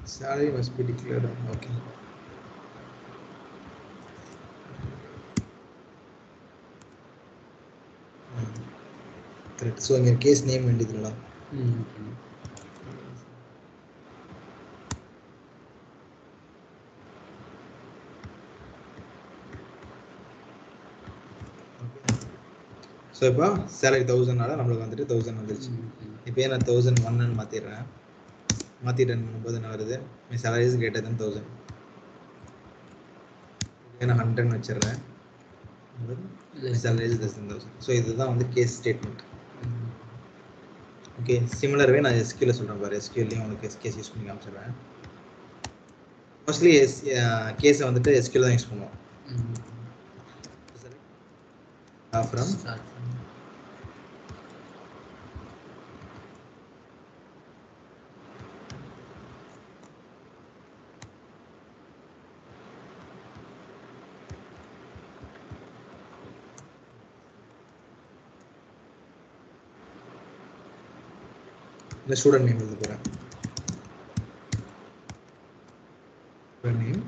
salary must be declared okay correct so இங்க case name வேண்டியதுடா so இப்போ salary 1000 னால நமக்கு வந்துட்டு 1000 வந்துருச்சு இப்போ நான் 1001 ன்னு மாத்திறேன் மாத்திட்டேன் போது என்ன வருது my salary is greater than 1000 நான் 100 ன்னு வச்சிரறேன் my salary is less than 1000 so இதுதான் வந்து case statement okay similar way நான் SQL ல சொல்றேன் பாரு SQL லயும் உங்களுக்கு கேஸ் யூஸ் பண்ணி காமிச்சறேன் மோஸ்ட்லி கேஸ் வந்துட்டு SQL தான் யூஸ் பண்ணுவோம் from the student name எழுத போறேன் student name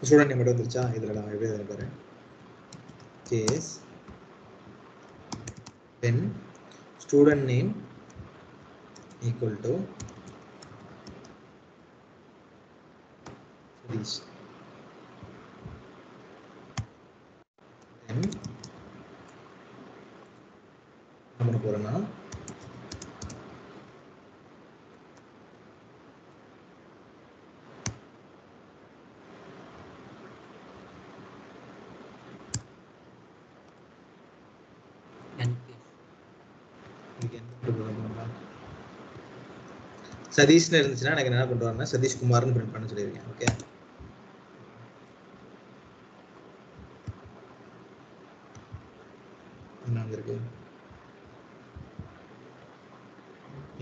student name மட்டும் வந்துருச்சா இதுல நான் எப்படி எழுத போறேன் case when student name equal to this then நம்ம போறோம்னா சதீஷ்னு இருந்துச்சுன்னா எனக்கு என்ன கொண்டு வரணும் சதீஷ் குமார்னு பிரிண்ட் பண்ண சொல்லியிருக்கேன் ஓகே என்ன வந்திருக்கு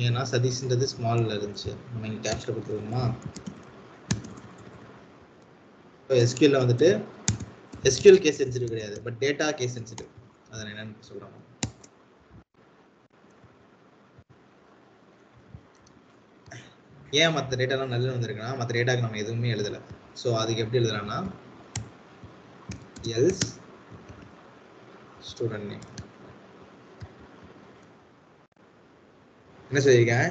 ஏன்னா சதீஷ்ன்றது ஸ்மால்ல இருந்துச்சு நம்ம இங்கே கேப்ஸ்ல கொடுத்துருவோமா இப்போ எஸ்கியூஎல்ல வந்துட்டு எஸ்கியூஎல் கேஸ் சென்சிட்டிவ் கிடையாது பட் டேட்டா கேஸ் சென்சிட்டிவ் அதை நான் என்னன்னு சொல்கிறேன் ஏன் மற்ற டேட்டாலாம் நல்ல வந்திருக்குன்னா மற்ற டேட்டாக்கு நம்ம எதுவுமே எழுதலை ஸோ அதுக்கு எப்படி எழுதலாம்னா எல்ஸ் ஸ்டூடெண்ட் நேம் என்ன சொல்லியிருக்கேன்?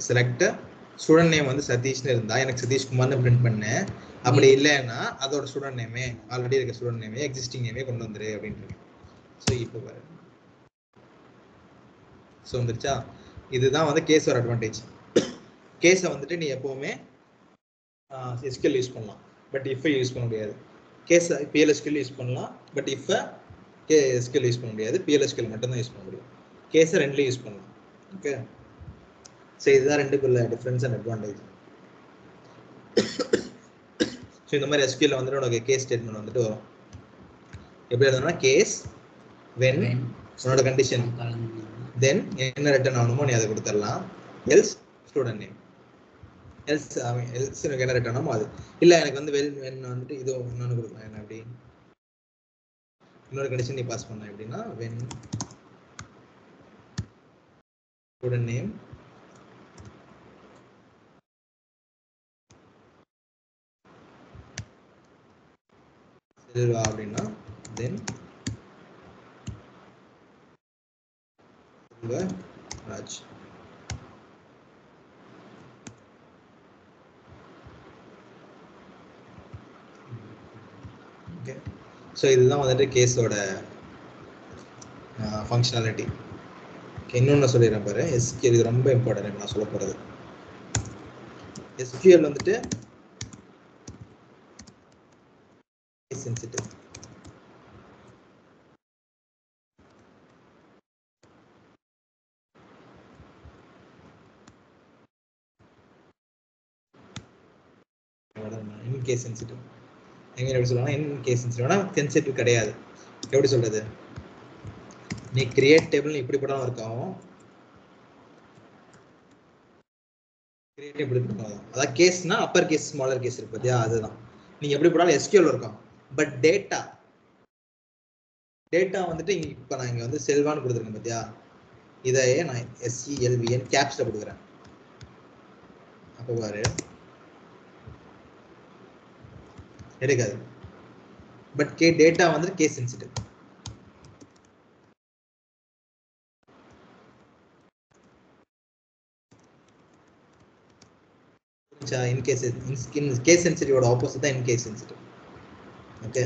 செலக்ட் ஸ்டூடெண்ட் நேம் வந்து சதீஷ்னு இருந்தா எனக்கு சதீஷ்குமார்னு பிரிண்ட் பண்ணேன். அப்படி இல்லைன்னா அதோட ஸ்டூடெண்ட் நேமே ஆல்ரெடி இருக்க ஸ்டூடெண்ட் நேமே எக்ஸிஸ்டிங் நேமே கொண்டு வந்துரு அப்படின்ட்டு. ஸோ இப்போ பாரு, ஸோ வந்துருச்சா? இதுதான் வந்து கேஸோட அட்வான்டேஜ். கேஸை வந்துட்டு நீ எப்பவுமே எஸ்கியூஎல் யூஸ் பண்ணலாம், பட் இஃப் யூஸ் பண்ண முடியாது. கேஸ் பிஎல்எஸ்கியூஎல் யூஸ் பண்ணலாம், பட் இஃப் எஸ்கியூஎல் யூஸ் பண்ண முடியாது. பிஎல்எஸ்கியூஎல் மட்டும் தான் யூஸ் பண்ண முடியும். கேஸை ரெண்டுலையும் யூஸ் பண்ணலாம். ஓகே, ஸோ இதுதான் ரெண்டுக்குள்ள டிஃப்ரென்ஸ் அண்ட் அட்வான்டேஜ். ஸோ இந்த மாதிரி எஸ்கியூஎல் வந்துட்டு உனக்கு கேஸ் ஸ்டேட்மெண்ட் வந்துட்டு வரும். எப்படி எழுதணும்னா கேஸ் வென் உன்னோட கண்டிஷன் தென் என்ன ரிட்டர்ன் ஆகணுமோ நீ அதை கொடுத்துடலாம். எல்ஸ் ஸ்டூடெண்ட் நேம், எல்ஸ் எனக்கு என்ன ரிட்டர்ன் ஆகுமோ அது. இல்லை எனக்கு வந்து வென் வந்துட்டு இது இன்னொன்று கொடுக்கலாம். என்ன அப்படி இன்னொரு கண்டிஷன் நீ பாஸ் பண்ண எப்படின்னா வென் ஸ்டூடெண்ட் நேம் செல்வா அப்படின்னா தென் ராஜ். ஓகே, ஸோ இதுதான் வந்துட்டு கேஸோட ஃபங்க்ஷனாலிட்டி. இன்னொன்று சொல்லிடுறேன் பாரு, எஸ்கியூஎல் இது ரொம்ப இம்பார்ட்டன்ட் நான் சொல்ல போகிறது. எஸ்கியூஎல் வந்துட்டு சென்சிட்டிவ். இன் கேஸ் சென்சிட்டிவ் எங்க எப்படி சொல்லுவாங்க? இன் கேஸ் சென்சிட்டிவ்னா சென்சிட்டிவ் கிடையாது. எப்படி சொல்றது? நீ கிரியேட் டேபிள் இப்படி போட்டாலும் ஒர்க் ஆகும், கிரியேட் இப்படி போட்டாலும். அதாவது கேஸ்னா அப்பர் கேஸ் ஸ்மாலர் கேஸ் இருக்கு பார்த்தியா, அதுதான். நீங்க எப்படி போட்டாலும் எஸ்கியூஎல் ஒர்க் ஆகும். பட் டேட்டா வந்துட்டு இப்போ நான் இங்கே வந்து செல்வான்னு கொடுத்துருக்கேன் பார்த்தியா, இதையே நான் SELVN கேப்ஸ்ல கொடுக்குறேன். அப்போ பாரு எடுக்காது. பட் டேட்டா வந்துட்டு கேஸ் சென்சிட்டிவ். கேஸ் சென்சிட்டிவோட ஆப்போசிட் தான் இன்கேஸ் சென்சிட்டிவ். ஓகே,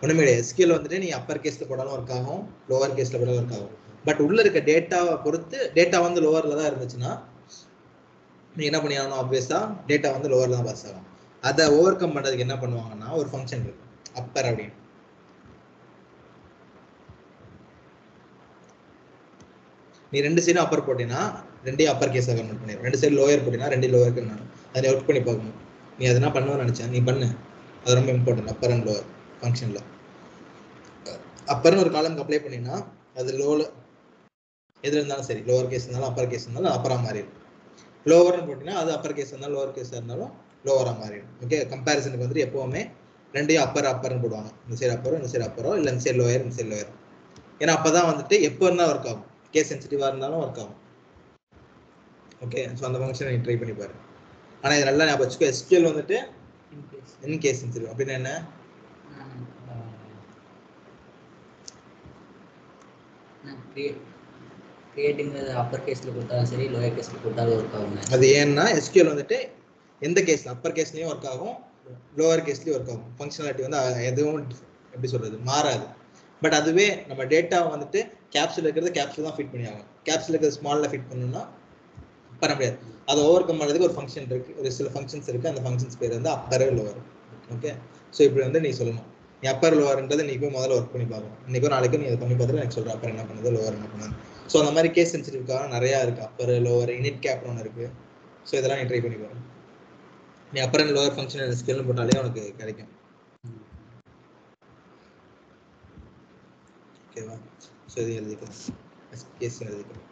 ஒன்றுமே கிடையாது. எஸ்கியூஎல் வந்துட்டு நீ அப்பர் கேஸ்ல போடாலும் ஒர்க் ஆகும், லோவர் கேஸ்ல போடாலும் ஒர்க் ஆகும். பட் உள்ள இருக்க டேட்டாவை பொறுத்து, டேட்டா வந்து லோவர்ல தான் இருந்துச்சுன்னா நீ என்ன பண்ணியாகணும்? ஆப்வியஸா டேட்டா வந்து லோவர்ல தான் பாஸ் ஆகும். அதை ஓவர் கம் பண்றதுக்கு என்ன பண்ணுவாங்கன்னா ஒரு ஃபங்க்ஷன் இருக்கு அப்பர் அப்படின்னு. நீ ரெண்டு சைடும் அப்பர் போட்டீங்கன்னா ரெண்டையும் அப்பர் கேஸாக கன்வெர்ட் பண்ணிடும். ரெண்டு சைடு லோயர் போட்டீங்கன்னா ரெண்டு லோயர் கன்வெர்ட். அதை ஒர்க் பண்ணி பார்க்கணும். நீ அதெல்லாம் பண்ணுவேன்னு நினைச்சேன், நீ பண்ணு. அது ரொம்ப இம்பார்ட்டன்ட். அப்பர் அண்ட் லோவர் ஃபங்க்ஷன்ல அப்பர்னு ஒரு காலம் அப்ளை பண்ணினா அது லோல எது இருந்தாலும் சரி, லோவர் கேஸ் இருந்தாலும் அப்பர் கேஸ் இருந்தாலும் அப்பரா மாறிடும். லோவர்னு போட்டீங்கன்னா அது அப்பர் கேஸ் இருந்தாலும் லோவர் கேஸாக இருந்தாலும் லோவரா மாறிடும். ஓகே, கம்பேரிசனுக்கு வந்துட்டு எப்பவுமே ரெண்டையும் அப்பர்னு போடுவாங்க. இந்த சைடு அப்பரோ இந்த சைடு அப்பரோ, இல்லை இந்த சைடு லோயர் இந்த சைடு லோயர். ஏன்னா அப்பதான் வந்துட்டு எப்போ இருந்தால் ஒர்க் ஆகும், கேஸ் சென்சிட்டிவா இருந்தாலும் ஒர்க் ஆகும். ஓகே, ஸோ அந்த ஃபங்க்ஷனை நீ ட்ரை பண்ணி பாரு. ஆனால் இது நல்லா ஞாபகம் வச்சுக்கோ, எஸ்கியூஎல் வந்துட்டு இன் கேஸ் சென்சிட்டிவ். அப்படின்னா என்ன? கிரியேட்டிங்கிறது அப்பர் கேஸ்ல கொடுத்தாலும் சரி, லோயர் கேஸ்ல கொடுத்தாலும் ஒர்க் ஆகும். அது ஏன்னா எஸ்கியூஎல் வந்துட்டு எந்த கேஸ்ல அப்பர் கேஸ்லயும் ஒர்க் ஆகும், லோவர் கேஸ்லயும் ஒர்க் ஆகும். ஃபங்க்ஷனாலிட்டி வந்து எதுவும் எப்படி சொல்றது மாறாது. பட் அதுவே நம்ம டேட்டா வந்துட்டு கேப்சூல் இருக்கிறது கேப்சூல் தான் ஃபிட் பண்ணி ஆகும். கேப்சூல் இருக்கிறது ஸ்மால்ல ஃபிட் பண்ணணும்னா பண்ண முடியாது. அதை ஓவர் கம் பண்ணுறதுக்கு ஒரு ஃபங்க்ஷன் இருக்கு, ஒரு சில ஃபங்க்ஷன்ஸ் இருக்கு. அந்த ஃபங்க்ஷன்ஸ் பேர் வந்து அப்பர் லோவர். ஓகே, ஸோ இப்படி வந்து நீ சொல்லணும். நீ அப்பர் லோவர்ன்றது நீ போய் முதல்ல ஒர்க் பண்ணி பார்க்கணும். இன்னைக்கும் நாளைக்கும் நீ அதை பண்ணி பார்த்துட்டு எனக்கு சொல்ற அப்பர் என்ன பண்ணுது, லோவர் என்ன பண்ணுது. ஸோ அந்த மாதிரி கேஸ் சென்சிட்டிவ்காக நிறையா இருக்கு. அப்பர் லோவர் இனிட் கேப்னு ஒன்று இருக்கு. ஸோ இதெல்லாம் நீ ட்ரை பண்ணி பாரு. நீ அப்பர் அண்ட் லோவர் ஃபங்க்ஷன் ஸ்கில்னு போட்டாலே உனக்கு கிடைக்கும். ஓகேவா? ஸோ இது எழுதிக்கலாம், கேஸ் எழுதிக்கலாம்.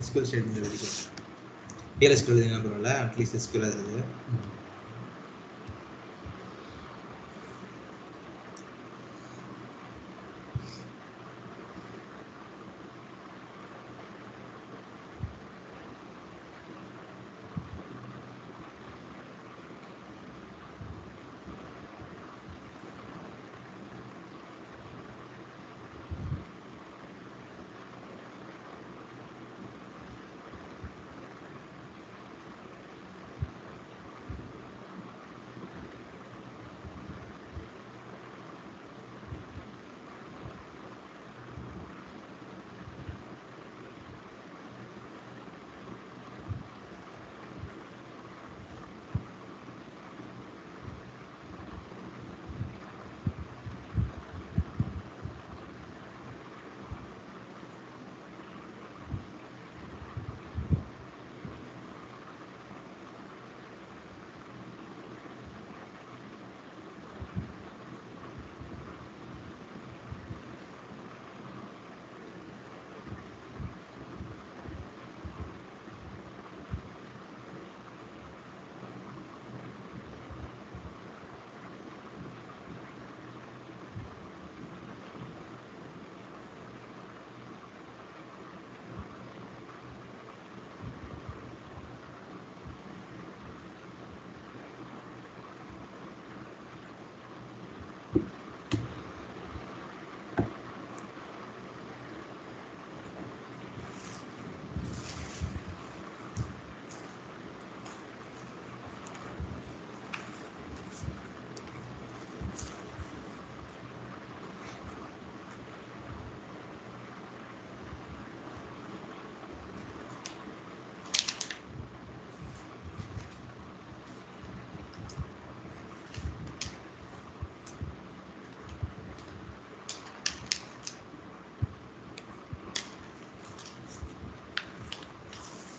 SQL statement எழுதிக்கோ. PLSQL எழுதினா பரவாயில்ல, அட்லீஸ்ட் SQL எழுது.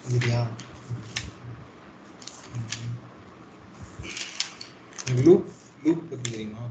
இல்லையா? லூப் பற்றி தெரியுமா?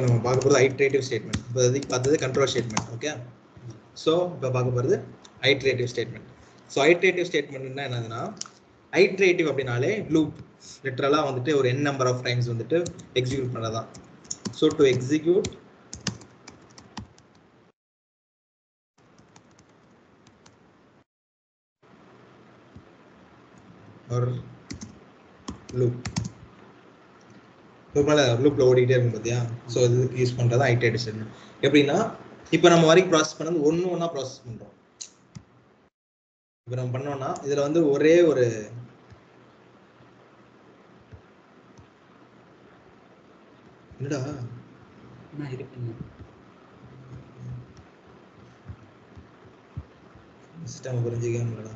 நம்ம பார்க்க போகிறது ஐட்ரேட்டிவ் ஸ்டேட்மெண்ட். இப்போ அதுக்கு பார்த்தது கண்ட்ரோல் ஸ்டேட்மெண்ட். ஓகே, ஸோ இப்போ பார்க்க போகிறது ஐட்ரேட்டிவ் ஸ்டேட்மெண்ட். ஸோ ஐட்ரேட்டிவ் ஸ்டேட்மெண்ட்னா என்னதுன்னா, ஐட்ரேட்டிவ் அப்படின்னாலே லூப் லிட்டரலாக வந்துட்டு ஒரு n நம்பர் ஆஃப் டைம்ஸ் வந்துட்டு எக்ஸிக்யூட் பண்ணதான். ஸோ டு எக்ஸிக்யூட் ஒரு லூப் லூப்ல ஓடிக்கிட்டே இருக்கும் பார்த்தியா. ஸோ இதுக்கு யூஸ் பண்ணுறது ஐட்ரேட்டிவ் ஸ்டேட்மெண்ட். எப்படின்னா, இப்போ நம்ம வரைக்கும் ப்ராசஸ் பண்ணது ஒன்றா ப்ராசஸ் பண்ணுறோம். இப்போ நம்ம பண்ணோம்னா இதில் வந்து ஒரே ஒரு என்னடா சிஸ்டம் புரிஞ்சுக்கவே முடியல.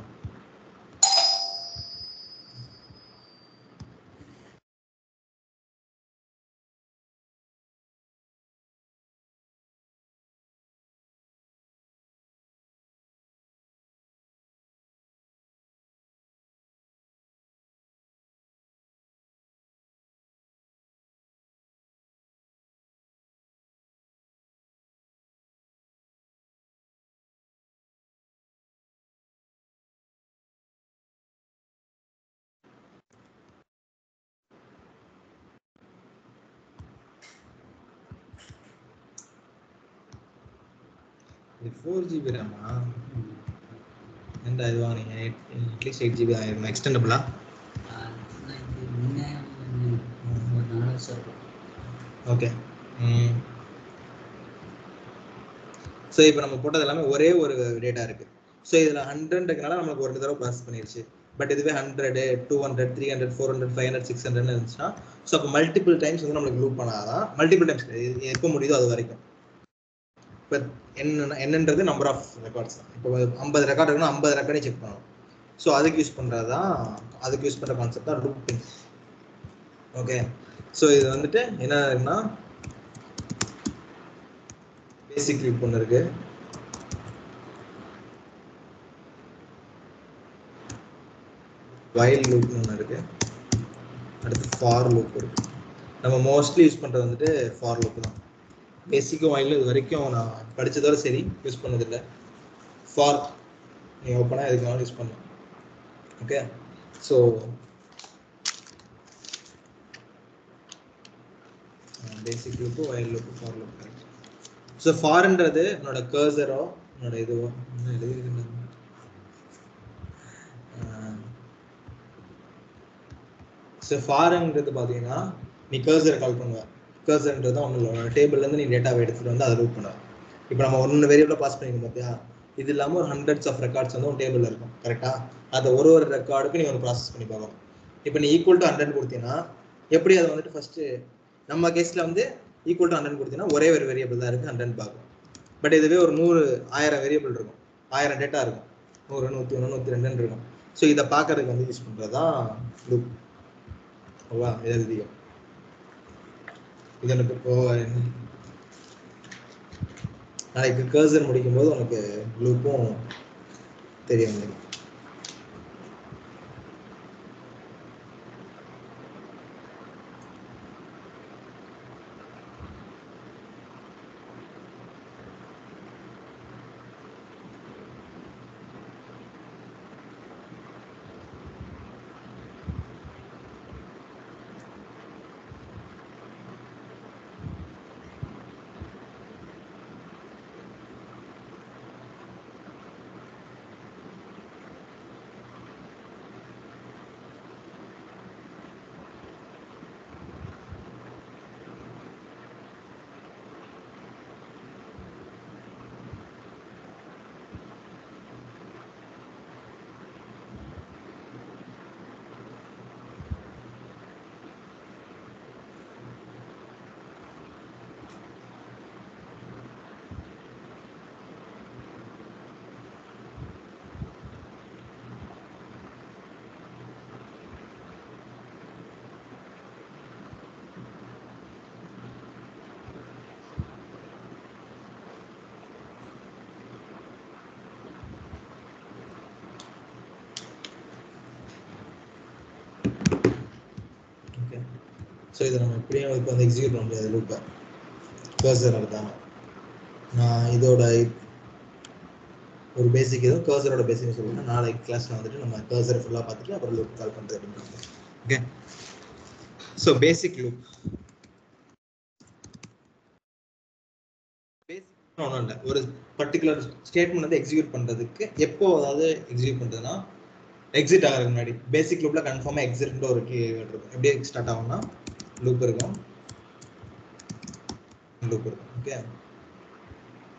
இது 4GB ரேமா? என்ன இது வாங்குனீங்க? அட்லீஸ்ட் 8GB ஆயிரும். எக்ஸ்டெண்டபிளா? ஓகே. ஸோ இப்போ நம்ம போட்டது எல்லாமே ஒரே ஒரு டேட்டா இருக்குது. ஸோ இதில் 100க்குனால நம்மளுக்கு ஒரு தடவை ப்ராசஸ் பண்ணிடுச்சு. பட் இதுவே 100, 200, 300, 400, 500, 600 இருந்துச்சுன்னா, ஸோ அப்போ மல்டிபிள் டைம்ஸ் வந்து நம்மளுக்கு லூப் பண்ணாதான். மல்டிபிள் டைம்ஸ் எப்போ முடியுதோ அது வரைக்கும். இப்போ என்னன்றது நம்பர் ஆஃப் ரெக்கார்ட்ஸ். இப்போ 50 ரெக்கார்ட் இருக்குன்னா 50 ரெக்கார்டையும் செக் பண்ணணும். ஸோ அதுக்கு யூஸ் பண்ணுறது தான், அதுக்கு யூஸ் பண்ணுற கான்செப்ட் தான் லூப்பிங். ஓகே, ஸோ இது வந்துட்டு என்ன இருக்குன்னா, பேசிக் லூப் ஒன்று இருக்கு, வைல் லூப்னு ஒன்று இருக்கு, அடுத்து ஃபார் லூப் இருக்கு. நம்ம மோஸ்ட்லி யூஸ் பண்ணுறது வந்துட்டு ஃபார் லூப் தான். பேசிக்கும் வைலும் இது வரைக்கும் நான் படித்ததோட சரி யூஸ் பண்ணதில்லை. ஃபார் நீங்கள் ஓப்பனாக எதுக்கு வேணாலும் யூஸ் பண்ணலாம். Okay, so basic loop, while loop, for loop. So ஃபார்ன்றது என்னோட கர்சரோ என்னோட இதுவோ என்ன எழுதிருந்தேன். ஸோ ஃபாருங்கிறது பார்த்தீங்கன்னா நீ கர்சரை கால் பண்ணுவேன். கர்சர்ன்றது தான் ஒன்றும் இல்லை, டேபிள்லேருந்து நீ டேட்டாவை எடுத்துகிட்டு வந்து அதை லூப் பண்ணுவேன். இப்போ நம்ம ஒன்று வேரியபிளாக பாஸ் பண்ணிக்கணும் பார்த்தியா, இது இல்லாமல் ஒரு ஹண்ட்ரட்ஸ் ஆஃப் ரெக்கார்ட்ஸ் வந்து ஒரு டேபிளில் இருக்கும். கரெக்டாக அதை ஒரு ரெக்கார்டுக்கு நீ ஒரு ப்ராசஸ் பண்ணி பார்க்கணும். இப்போ நீ ஈக்குவல் டு 100 கொடுத்தீங்கன்னா எப்படி அதை வந்துட்டு ஃபஸ்ட்டு நம்ம கேஸில் வந்து ஈக்குவல் டு 100 கொடுத்தீங்கன்னா ஒரே ஒரு வேரியபிள் தான் இருக்குது 100 பார்க்கும். பட் இதுவே ஒரு 100,000 வேரியபிள் இருக்கும், 1000 டேட்டா இருக்கும், 100, 101, 102 இருக்கும். ஸோ இதை பார்க்கறதுக்கு வந்து யூஸ் பண்ணுறது தான் லூப். ஓவா, எழுதியும் இது எனக்கு இப்போ நாளைக்கு கர்சர் முடிக்கும் போது உனக்கு லூப்பும் தெரியும். ஸோ இதை நம்ம எப்படியும் இப்போ வந்து எக்ஸிக்யூட் பண்ண முடியாது லூப்பை. கர்சர் அதுதான் நான் இதோட ஒரு பேசிக் இதுவும் கர்சரோட பேசிக் சொல்லுவேன். நாளைக்கு கிளாஸ்ல வந்துட்டு நம்ம கர்சரை ஃபுல்லாக பார்த்துட்டு அப்புறம் லூப் கால் பண்ணுறது அப்படின்னு. ஓகே, ஸோ பேசிக் லூப் ஒன்றும் இல்லை, ஒரு பர்டிகுலர் ஸ்டேட்மெண்ட் வந்து எக்ஸிக்யூட் பண்ணுறதுக்கு எப்போ அதாவது எக்ஸிக்யூட் பண்ணுறதுன்னா எக்ஸிட் ஆகிறதுக்கு முன்னாடி பேசிக் லூப்பில் கன்ஃபார்மாக எக்ஸிட்ன்ற ஒரு கீவேர்ட் இருக்கும். எப்படி ஸ்டார்ட் ஆகும்னா லூப் இருக்கும், லூப் இருக்கும். ஓகே,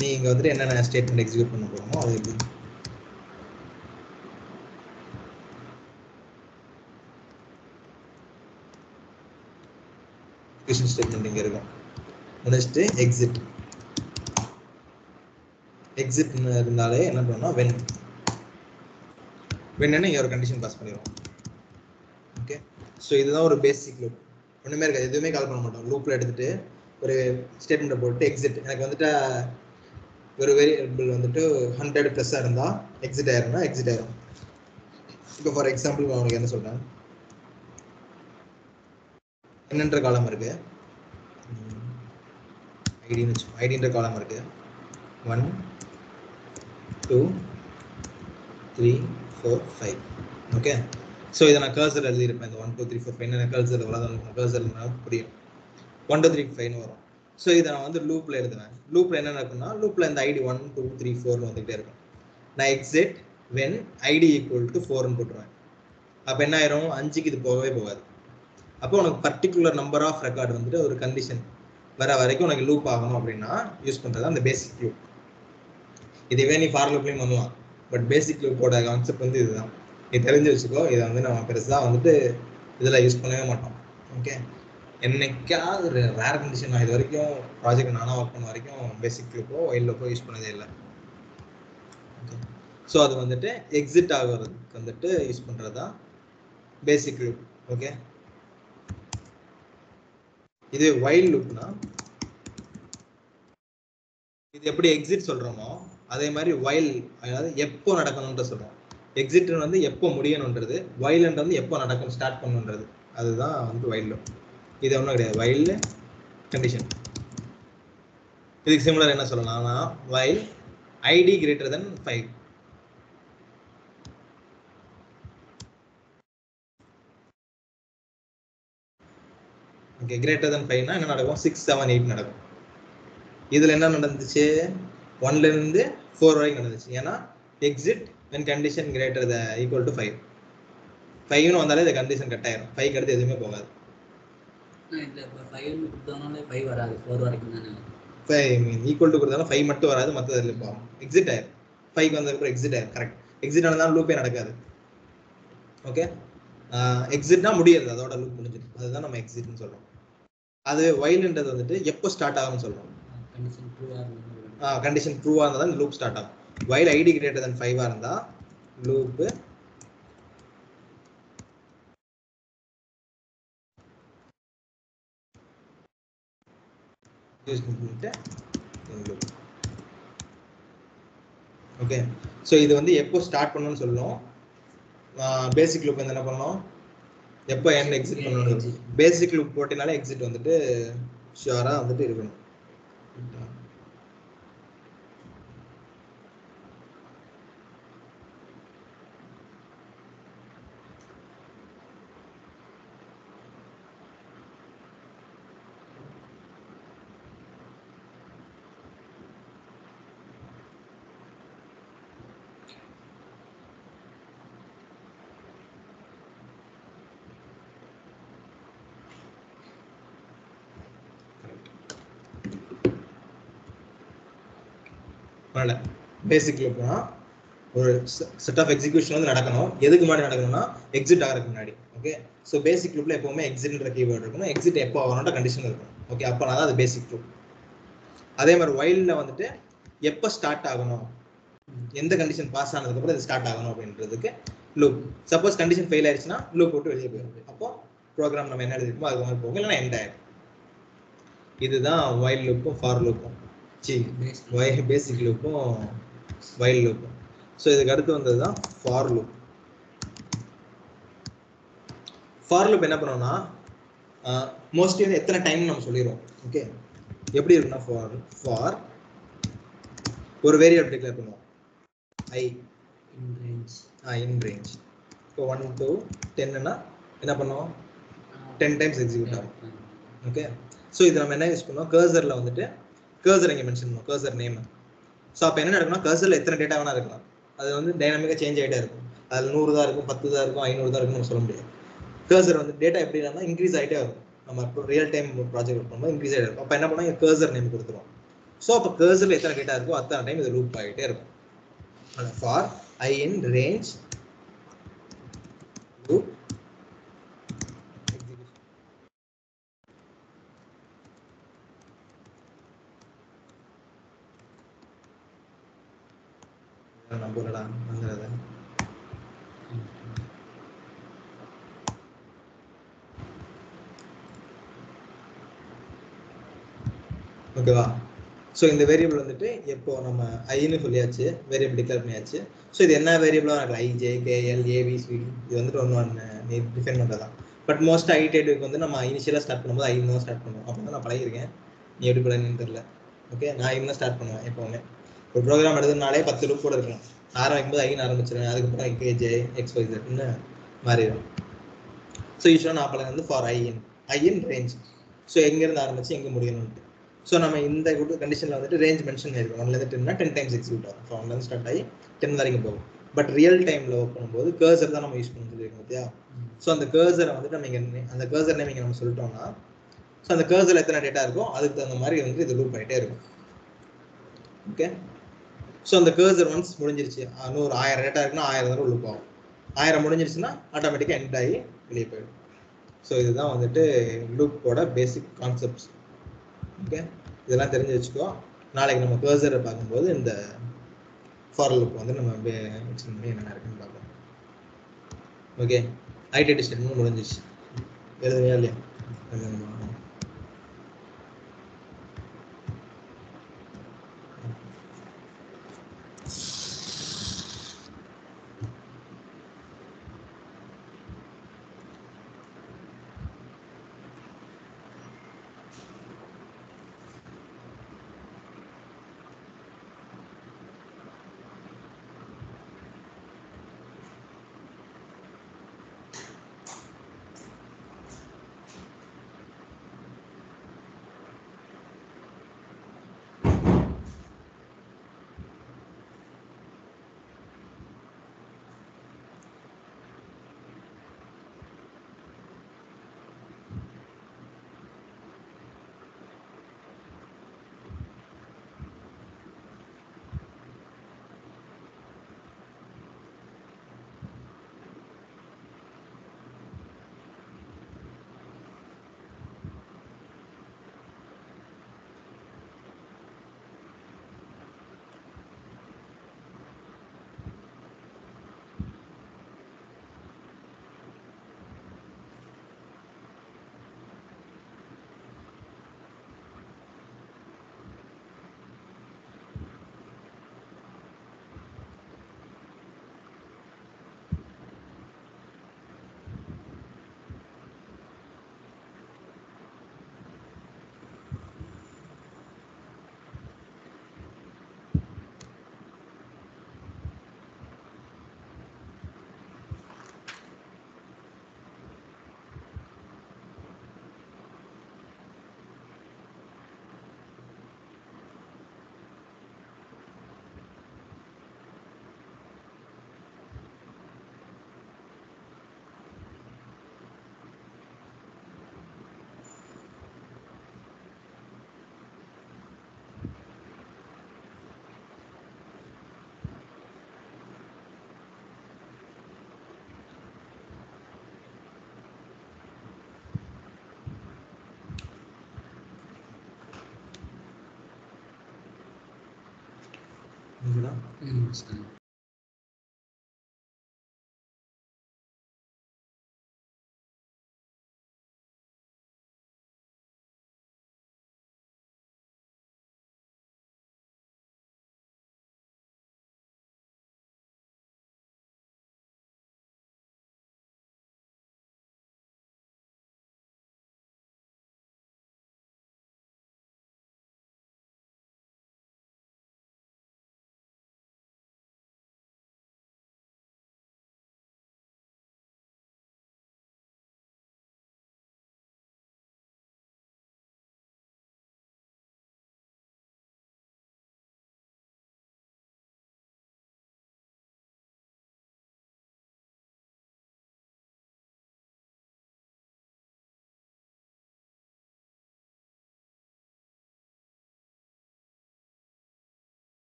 நீங்க வந்துட்டு என்னென்ன ஸ்டேட்மெண்ட் எக்ஸிக்யூட் பண்ண போறோமோ அது எக்ஸிக்யூஷன் ஸ்டேட்மெண்ட் இங்க இருக்கும். நெக்ஸ்ட் எக்ஸிட் இருந்தாலே என்ன பண்ணணும்னா when என்ன ஒரு கண்டிஷன் பாஸ் பண்ணிடுவோம். ஓகே, ஸோ இதுதான் ஒரு பேசிக் லூப். ஒன்றுமே இருக்காது, எதுவுமே கால் பண்ண மாட்டோம். லூப்பில் எடுத்துட்டு ஒரு ஸ்டேட்மெண்ட்டை போட்டு எக்ஸிட், எனக்கு வந்துட்டு ஒரு வேரியபிள் வந்துட்டு 100 ப்ளஸ்ஸாக இருந்தால் எக்ஸிட் ஆயிரும்னா எக்ஸிட் ஆயிரும். இப்போ ஃபார் எக்ஸாம்பிள் நான் உங்களுக்கு என்ன சொல்கிறேன், என்னன்ற காலம் இருக்கு, ஐடின்ற காலம் இருக்கு, 1 2 3 4 5. ஓகே, ஸோ இதை நான் கர்சர் எழுதியிருப்பேன். இந்த 1 2 3 4 5 என்ன கர்சர் வராதான் கர்சர் புரியும். 1 2 3 5 வரும். ஸோ இதை நான் வந்து லூப்பில் எழுதுவேன். லூப்பில் என்ன நடக்கும்னா லூப்பில் இந்த ஐடி 1 2 3 4 வந்துகிட்டே இருக்கும். நான் exit when ID equal to 4ன்னு போட்டுருவேன். அப்போ என்ன ஆயிரும், 5க்கு இது போகவே போகாது. அப்போ உனக்கு பர்டிகுலர் நம்பர் ஆஃப் ரெக்கார்டு வந்துட்டு ஒரு கண்டிஷன் வர வரைக்கும் உனக்கு லூப் ஆகணும் அப்படின்னா யூஸ் பண்ணுறது அந்த பேசிக் லூப். இதுவே நீ ஃபார் லூப்லையும் பண்ணலாம், பட் பேசிக் லூப்போட கான்செப்ட் வந்து இதுதான். நீ தெரிஞ்சு வச்சுக்கோ. இதை வந்து நம்ம பெருசாக வந்துட்டு இதில் யூஸ் பண்ணவே மாட்டோம். ஓகே, என்னைக்காவது ஒரு ரேர் கண்டிஷன் நான் இது வரைக்கும் ப்ராஜெக்ட் நானாக ஒர்க் பண்ண வரைக்கும் பேசிக் லூப்போ ஒயில் லூப்போ யூஸ் பண்ணதே இல்லை. ஓகே, ஸோ அது வந்துட்டு எக்ஸிட் ஆகிறதுக்கு வந்துட்டு யூஸ் பண்ணுறது தான் பேசிக் லூப். ஓகே, இது வைல் லூப்னா இது எப்படி எக்ஸிட் சொல்கிறோமோ அதே மாதிரி வைல், அதாவது எப்போ நடக்கணுன்ற சொல்கிறோம். எக்ஸிட் வந்து எப்போ முடியணுன்றது, வைல்ன்றது வந்து எப்போ நடக்கும் ஸ்டார்ட் பண்ணுன்றது, அதுதான் வந்து வைல் லூப். இது ஒன்றும் கிடையாது, வைல் கண்டிஷன். இதுக்கு சிமிலர் என்ன சொல்லலாம்னா while ID greater than 5. Okay, greater than 5னா என்ன நடக்கும், 6 7 8 நடக்கும். இதில் என்ன நடந்துச்சு, 1ல இருந்து 4 வரைக்கும் நடந்துச்சு. ஏன்னா exit when condition greater than equal to 5. 5ன்னு வந்தாலே இந்த கண்டிஷன் கட் ஆயிரும். 5க்கு அடுத்து எதுவுமே போகாது. இல்லை இப்போ 5 கொடுத்தோம்னாலே 5 வராது, 4 வரைக்கும் தானே. 5 ஈக்குவல் டு கொடுத்தாலும் 5 மட்டும் வராது, மற்றது போகும். எக்ஸிட் ஆயிரும். 5க்கு வந்ததுக்கப்புறம் எக்ஸிட் ஆயிரும். கரெக்ட், எக்ஸிட் ஆனதாலும் லூப்பே நடக்காது. ஓகே, எக்ஸிட்னா முடியாது, அதோட லூப் முடிஞ்சிடும். அதுதான் நம்ம எக்ஸிட்னு சொல்றோம். அது வைல்ன்றது வந்துட்டு எப்போ ஸ்டார்ட் ஆகும்னு சொல்றோம். கண்டிஷன் ட்ரூவா இருந்தால் தான் லூப் ஸ்டார்ட் ஆகும். வைல் ஐடி கிரேட்டர் தென் 5 இருந்தா லூப் ஓகே, ஸோ இது வந்து எப்போ ஸ்டார்ட் பண்ணணும்னு சொல்லணும். பேசிக் லூப் வந்து என்ன பண்ணணும், எப்போ எண்ட் எக்ஸிட் பண்ணணும். பேசிக் லூப் போட்டினாலே எக்ஸிட் வந்துட்டு ஷியோரா வந்துட்டு இருக்கணும். பேசிக் லூப்னா ஒரு செட் ஆஃப் எக்ஸிக்யூஷன் வந்து நடக்கணும். எதுக்கு முன்னாடி நடக்கணும்னா எக்ஸிட் ஆகிறதுக்கு முன்னாடி. ஓகே, ஸோ பேசிக் லூப்ல எப்பவுமே எக்ஸிட்ன்ற கீவேர்ட் இருக்கணும், எக்ஸிட் எப்போ ஆகணும்ன்ற கண்டிஷன் இருக்கும். ஓகே, அப்போனா தான் அது பேசிக் லூப். அதே மாதிரி வைல்ல வந்துட்டு எப்போ ஸ்டார்ட் ஆகணும், எந்த கண்டிஷன் பாஸ் ஆனதுக்கப்புறம் இது ஸ்டார்ட் ஆகணும் அப்படின்றதுக்கு லூப். சப்போஸ் கண்டிஷன் ஃபெயில் ஆயிடுச்சுன்னா லூப் போட்டு வெளியே போயிடும். அப்போ ப்ரோக்ராம் நம்ம என்ன எழுதிருக்கோமோ அது மாதிரி போகும், இல்லைன்னா எண்ட் ஆயிடும். இதுதான் வைல் லூப்பும் ஃபார் லூப்பும், பேசிக் லூப்பும் வைல் லூப்பும். ஸோ இதுக்கு அடுத்து வந்தது தான் ஃபார் லூப். ஃபார் லூப் என்ன பண்ணோம்னா மோஸ்ட்லி வந்து எத்தனை டைம் நம்ம சொல்லிடுவோம். ஓகே, எப்படி இருக்குன்னா ஃபார் ஒரு வேரியபிள் டிக்ளேர் பண்ணுவோம் I in range. இப்போ 1 to 10னா என்ன பண்ணுவோம் 10 டைம்ஸ் எக்ஸிக்யூட் ஆகும். ஓகே ஸோ இது நம்ம என்ன யூஸ் பண்ணுவோம் கர்சரில் வந்துட்டு கர்சர் இங்கே மென்ஷன் பண்ணுவோம் கர்சர் நேம். ஸோ அப்போ என்ன நடக்கும்னா கர்சரில் எத்தனை டேட்டா வேணா இருக்கலாம், அது வந்து டைனாமிக்காக சேஞ்ச் ஆகிட்டே இருக்கும். அதில் 100 தான் இருக்கும், 10 தான் இருக்கும், 500 தான் இருக்கும்னு சொல்ல முடியாது. கர்சர் வந்து டேட்டா எப்படி இருந்தால் இன்க்ரீஸ் ஆகிட்டே இருக்கும். நம்ம இப்போ ரியல் டைம் ப்ராஜெக்ட் பண்ணும்போது இன்க்ரீஸ் ஆகிட்டே இருக்கும். அப்போ என்ன பண்ணால் கர்சர் நேம் கொடுத்துருவோம். ஸோ அப்போ கர்சரில் எத்தனை டேட்டா இருக்கோ அத்தனை டைம் இது லூப் ஆகிட்டே இருக்கும். For I in range loop execution. நம்புறடா வந்துறது. ஓகேவா? ஸோ இந்த வேரியபிள் வந்துட்டு எப்போ நம்ம ஐன்னு சொல்லியாச்சு, வேரியபிள் டிக்ளேர் பண்ணியாச்சு. ஸோ இது என்ன வேரியபிளாக இருக்கலாம், ஐஜே கேஎல் ஏபிசி, இது வந்துட்டு ஒன்று நீ டிஃபைன் பண்ணுறதான். பட் மோஸ்ட் ஐடேட்டுக்கு வந்து நம்ம இனிஷியலாக ஸ்டார்ட் பண்ணும்போது ஐன்னு தான் ஸ்டார்ட் பண்ணுவோம். அப்போ தான் நான் பழகிருக்கேன், நீ எப்படி பழகினு தெரியல. ஓகே நான் இன்னும் ஸ்டார்ட் பண்ணுவேன். எப்போவுமே ஒரு ப்ரோக்ராம் எடுத்ததுனாலே 10 லூப் கூட இருக்கலாம். ஆரம்பிக்கும்போது ஐன்னு ஆரம்பிச்சிருவேன், அதுக்கப்புறம் கேஜே எக்ஸ்ஒய்செட்னு மாறிடும். ஸோ யூஸ்வலாக நான் பழகிறது வந்து for I in range. So எங்கேருந்து ஆரம்பிச்சு எங்கே முடியணும்ட்டு. ஸோ நம்ம இந்த கண்டிஷனில் வந்துட்டு ரேஞ்ச் மென்ஷன் ஆயிருக்கும். 1லேருந்து 10னா 10 டைம்ஸ் எக்ஸிக்யூட் ஆகும். ஸோ 1லேருந்து ஸ்டார்ட் ஆகி 10 வரைக்கும் போகும். பட் ரியல் டைமில் ஒர்க் பண்ணும்போது கர்சர் தான் நம்ம யூஸ் பண்ண சொல்லியிருக்கோம் பார்த்தியா. ஸோ அந்த கர்சரை வந்துட்டு நம்ம இங்கே அந்த கர்சர் நேம் இங்கே நம்ம சொல்லிட்டோம்னா, ஸோ அந்த கர்சரில் எத்தனை டேட்டா இருக்கோ அதுக்கு தகுந்த மாதிரி வந்து இது லூப் ஆகிட்டே இருக்கும். ஓகே ஸோ அந்த கர்சர் ஒன்ஸ் முடிஞ்சிருச்சு, 1000 டேட்டா இருக்குன்னா 1000 தடவை லூப் ஆகும். 1000 முடிஞ்சிருச்சுன்னா ஆட்டோமேட்டிக்காக எண்ட் ஆகி வெளியே போயிடும். ஸோ இதுதான் வந்துட்டு லூப்போட பேசிக் கான்செப்ட்ஸ். ஓகே இதெல்லாம் தெரிஞ்சு வச்சுக்கோ. நாளைக்கு நம்ம கர்சரை பார்க்கும்போது இந்த ஃபார் லூப் வந்து நம்ம எக்ஸ்டெண்ட் பண்ணி என்ன இருக்குன்னு பார்க்கலாம். ஓகே ஐடென்டி ஸ்டேட்மெண்ட் முடிஞ்சிச்சு. எழுதுவியா இல்லையா? ம்